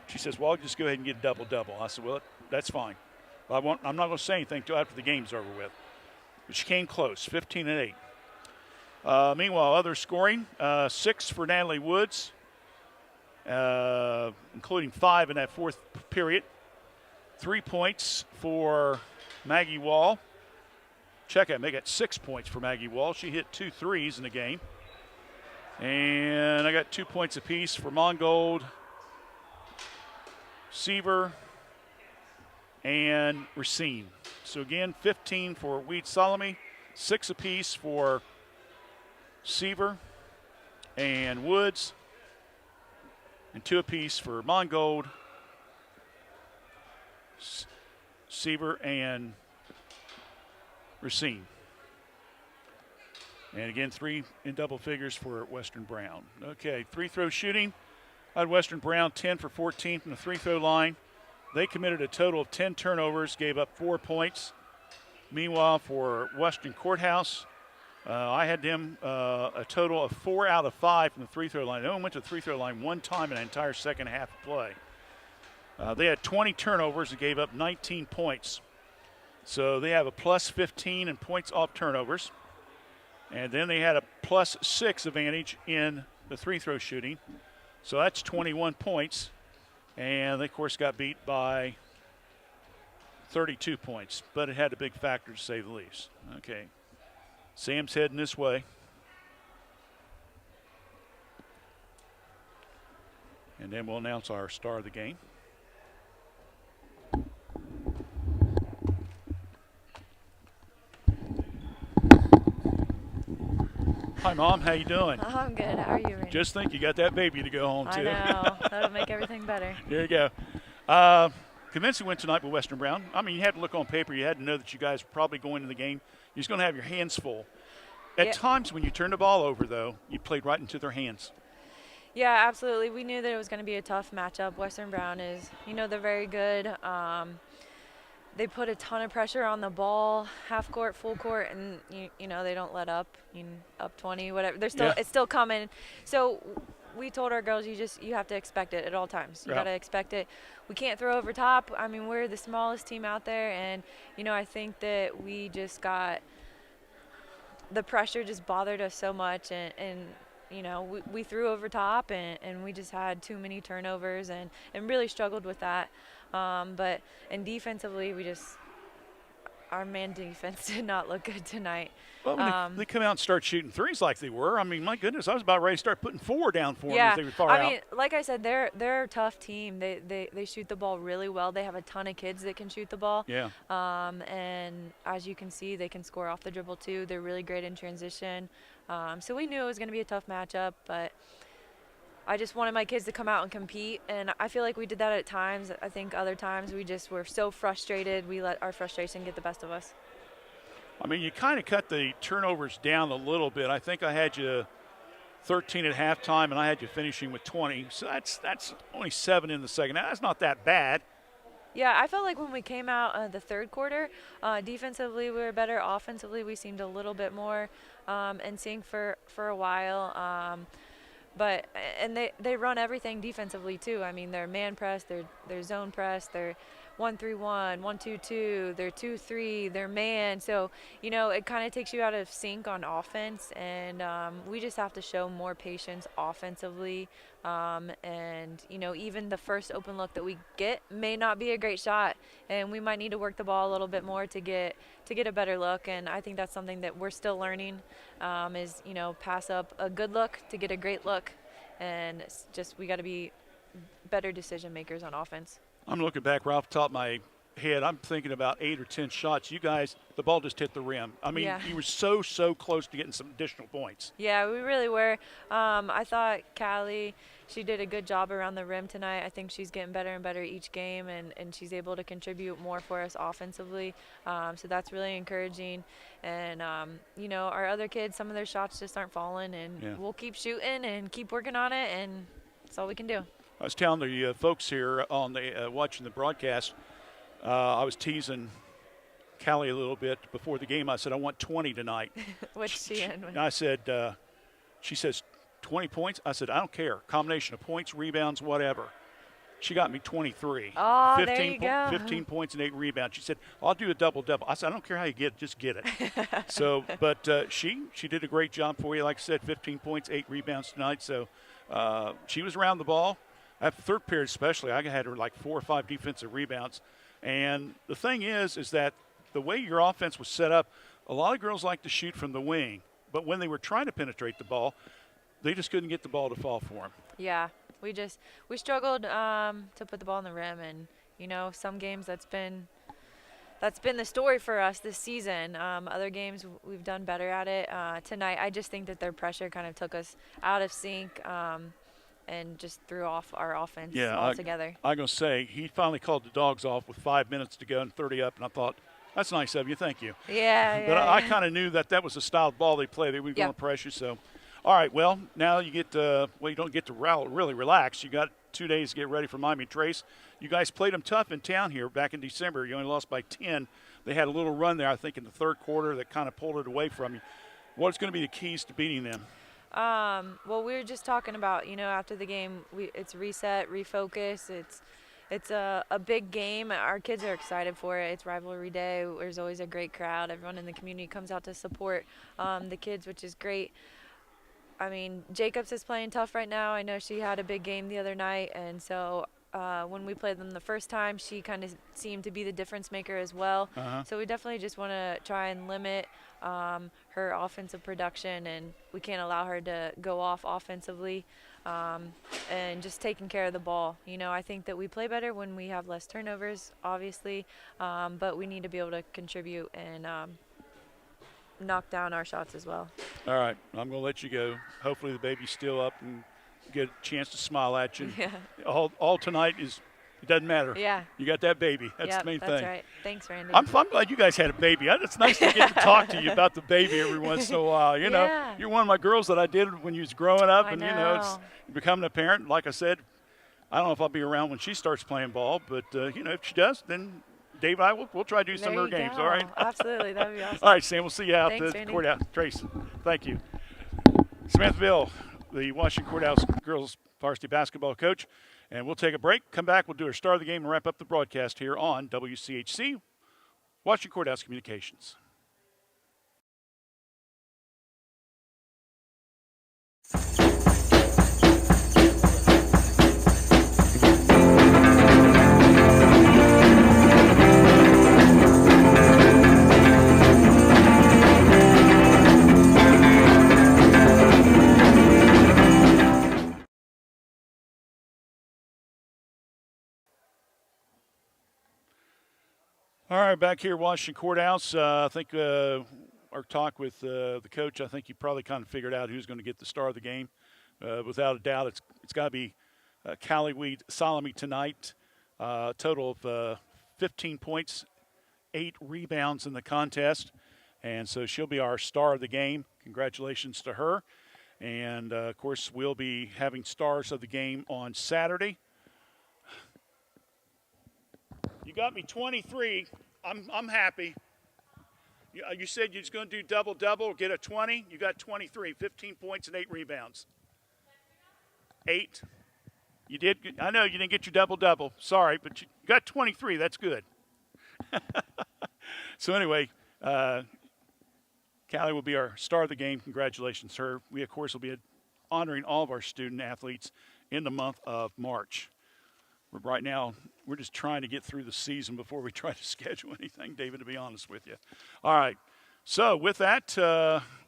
She says, well, I'll just go ahead and get a double-double. I said, well, that's fine. I'm not going to say anything until after the game's over with. But she came close, 15 and 8. Meanwhile, other scoring, 6 for Natalie Woods, including 5 in that fourth period. 3 points for Maggie Wall. Check out, make it 6 points for Maggie Wall. She hit 2 threes in the game. And I got 2 points apiece for Mongold, Seaver, and Racine. So again, 15 for Weed Solomon, 6 apiece for Seaver and Woods, and 2 apiece for Mongold, Seaver, and Racine. And again, 3 in double figures for Western Brown. Okay, free throw shooting. I had Western Brown 10 for 14 from the free throw line. They committed a total of 10 turnovers, gave up 4 points. Meanwhile, for Western Courthouse, I had them a total of 4 out of 5 from the free throw line. They only went to the free throw line one time in the entire second half of play. They had 20 turnovers and gave up 19 points. So they have a plus 15 in points off turnovers. And then they had a plus 6 advantage in the free throw shooting. So that's 21 points. And they, of course, got beat by 32 points. But it had a big factor, to say the least. Okay. Sam's heading this way. And then we'll announce our star of the game. Hi, Mom. How you doing? Oh, I'm good. How are you, Randy? Just think you got that baby to go home to. I know. That'll make everything better. There you go. Convincing win tonight with Western Brown. I mean, you had to look on paper. You had to know that you guys were probably going to the game. You're just going to have your hands full. At times when you turned the ball over, though, you played right into their hands. Yeah, absolutely. We knew that it was going to be a tough matchup. Western Brown is, they're very good. They put a ton of pressure on the ball, half court, full court, and they don't let up. Up 20, whatever. They're still it's still coming. So we told our girls, you have to expect it at all times. You got to expect it. We can't throw over top. I mean, we're the smallest team out there, and I think that we just got the pressure just bothered us so much, and we threw over top, and we just had too many turnovers and really struggled with that. But defensively, our man defense did not look good tonight. Well, when they come out and start shooting threes like they were, I mean, my goodness, I was about ready to start putting 4 down for them as they were far out. I mean, like I said, they're a tough team. They shoot the ball really well. They have a ton of kids that can shoot the ball. Yeah. And as you can see, they can score off the dribble too. They're really great in transition. So we knew it was going to be a tough matchup, but I just wanted my kids to come out and compete, and I feel like we did that at times. I think other times we just were so frustrated, we let our frustration get the best of us. I mean, you kind of cut the turnovers down a little bit. I think I had you 13 at halftime, and I had you finishing with 20. So that's only 7 in the second. Now, that's not that bad. Yeah, I felt like when we came out the third quarter, defensively we were better. Offensively, we seemed a little bit more in sync for a while. And they run everything defensively too. I mean, they're man press, they're zone press, 1-3-1, 1-2-2, they're 2-3, they're man. So, you know, it kind of takes you out of sync on offense, and we just have to show more patience offensively. And, you know, even the first open look that we get may not be a great shot, and we might need to work the ball a little bit more to get a better look. And I think that's something that we're still learning, is, you know, pass up a good look to get a great look. And it's just we got to be better decision makers on offense. I'm looking back right off the top of my head. I'm thinking about 8 or 10 shots. You guys, the ball just hit the rim. I mean, Yeah. you were so close to getting some additional points. Yeah, we really were. I thought Callie, she did a good job around the rim tonight. I think she's getting better and better each game, and she's able to contribute more for us offensively. So that's really encouraging. And, you know, our other kids, some of their shots just aren't falling, and we'll keep shooting and keep working on it, and that's all we can do. I was telling the folks here on the watching the broadcast, I was teasing Callie a little bit before the game. I said, I want 20 tonight. What's she in with? I said, she says, 20 points? I said, I don't care. Combination of points, rebounds, whatever. She got me 23. Oh, there you go. 15 points and 8 rebounds. She said, I'll do a double-double. I said, I don't care how you get it, just get it. So, but she did a great job for you. Like I said, 15 points, 8 rebounds tonight. So she was around the ball. After the third period especially, I had her like 4 or 5 defensive rebounds. And the thing is that the way your offense was set up, a lot of girls like to shoot from the wing. But when they were trying to penetrate the ball, they just couldn't get the ball to fall for them. Yeah, we struggled to put the ball in the rim, and you know, some games that's been the story for us this season. Other games we've done better at it. Tonight, I just think that their pressure kind of took us out of sync and just threw off our offense altogether. I'm going to say he finally called the dogs off with 5 minutes to go and 30 up, and I thought, that's nice of you, thank you. Yeah, but I kind of knew that was the style of ball they play. They were going to pressure, so. All right, well, now you get you don't get to really relax. You got 2 days to get ready for Miami Trace. You guys played them tough in town here back in December. You only lost by 10. They had a little run there, I think, in the third quarter that kind of pulled it away from you. What's going to be the keys to beating them? Well, we were just talking about, you know, after the game, it's reset, refocus. It's a big game. Our kids are excited for it. It's rivalry day. There's always a great crowd. Everyone in the community comes out to support the kids, which is great. I mean, Jacobs is playing tough right now. I know she had a big game the other night, and so when we played them the first time, she kind of seemed to be the difference maker as well. So we definitely just want to try and limit her offensive production, and we can't allow her to go off offensively, and just taking care of the ball. You know, I think that we play better when we have less turnovers, obviously, but we need to be able to contribute and knock down our shots as well. All right, I'm going to let you go. Hopefully the baby's still up and get a chance to smile at you. Yeah. All tonight is, it doesn't matter. Yeah. You got that baby. That's the main thing. That's right. Thanks, Randy. I'm glad you guys had a baby. It's nice to get to talk to you about the baby every once in a while. You know, you're one of my girls that I did when you was growing up, and you know, it's becoming a parent. Like I said, I don't know if I'll be around when she starts playing ball, but you know, if she does, then Dave and I we'll try to do some of her games. All right. Absolutely, that'd be awesome. All right, Sam. We'll see you out Thanks, the Randy. courthouse. Trace, thank you. Smithville, the Washington Courthouse girls varsity basketball coach. And we'll take a break. Come back. We'll do our start of the game and wrap up the broadcast here on WCHC, Washington Courthouse Communications. All right, back here, Washington Courthouse. I think our talk with the coach, I think he probably kind of figured out who's going to get the star of the game. Without a doubt, it's got to be Callie Weed Salami tonight. Total of 15 points, 8 rebounds in the contest. And so she'll be our star of the game. Congratulations to her. And, of course, we'll be having stars of the game on Saturday. You got me 23. I'm happy. You said you're just going to do double-double, get a 20. You got 23, 15 points and 8 rebounds. 8. You did. I know you didn't get your double-double. Sorry, but you Got 23. That's good. So anyway, Callie will be our star of the game. Congratulations, her. We, of course, will be honoring all of our student athletes in the month of March. Right now, we're just trying to get through the season before we try to schedule anything, David, to be honest with you. All right. So with that,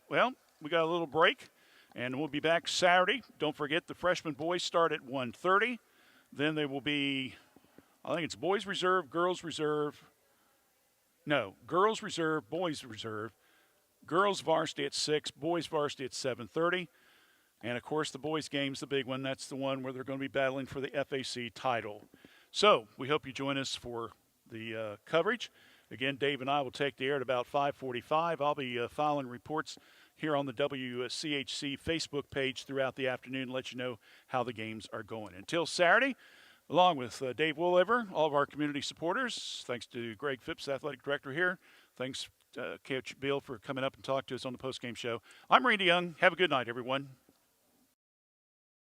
well, we got a little break, and we'll be back Saturday. Don't forget the freshman boys start at 1:30. Then there will be, I think it's boys reserve, girls reserve. No, girls reserve, boys reserve. Girls varsity at 6, boys varsity at 7:30. And, of course, the boys' game's the big one. That's the one where they're going to be battling for the FAC title. So we hope you join us for the coverage. Again, Dave and I will take the air at about 5:45. I'll be filing reports here on the WCHC Facebook page throughout the afternoon to let you know how the games are going. Until Saturday, along with Dave Wooliver, all of our community supporters, thanks to Greg Phipps, athletic director here. Thanks, Coach Bill, for coming up and talking to us on the postgame show. I'm Randy Young. Have a good night, everyone.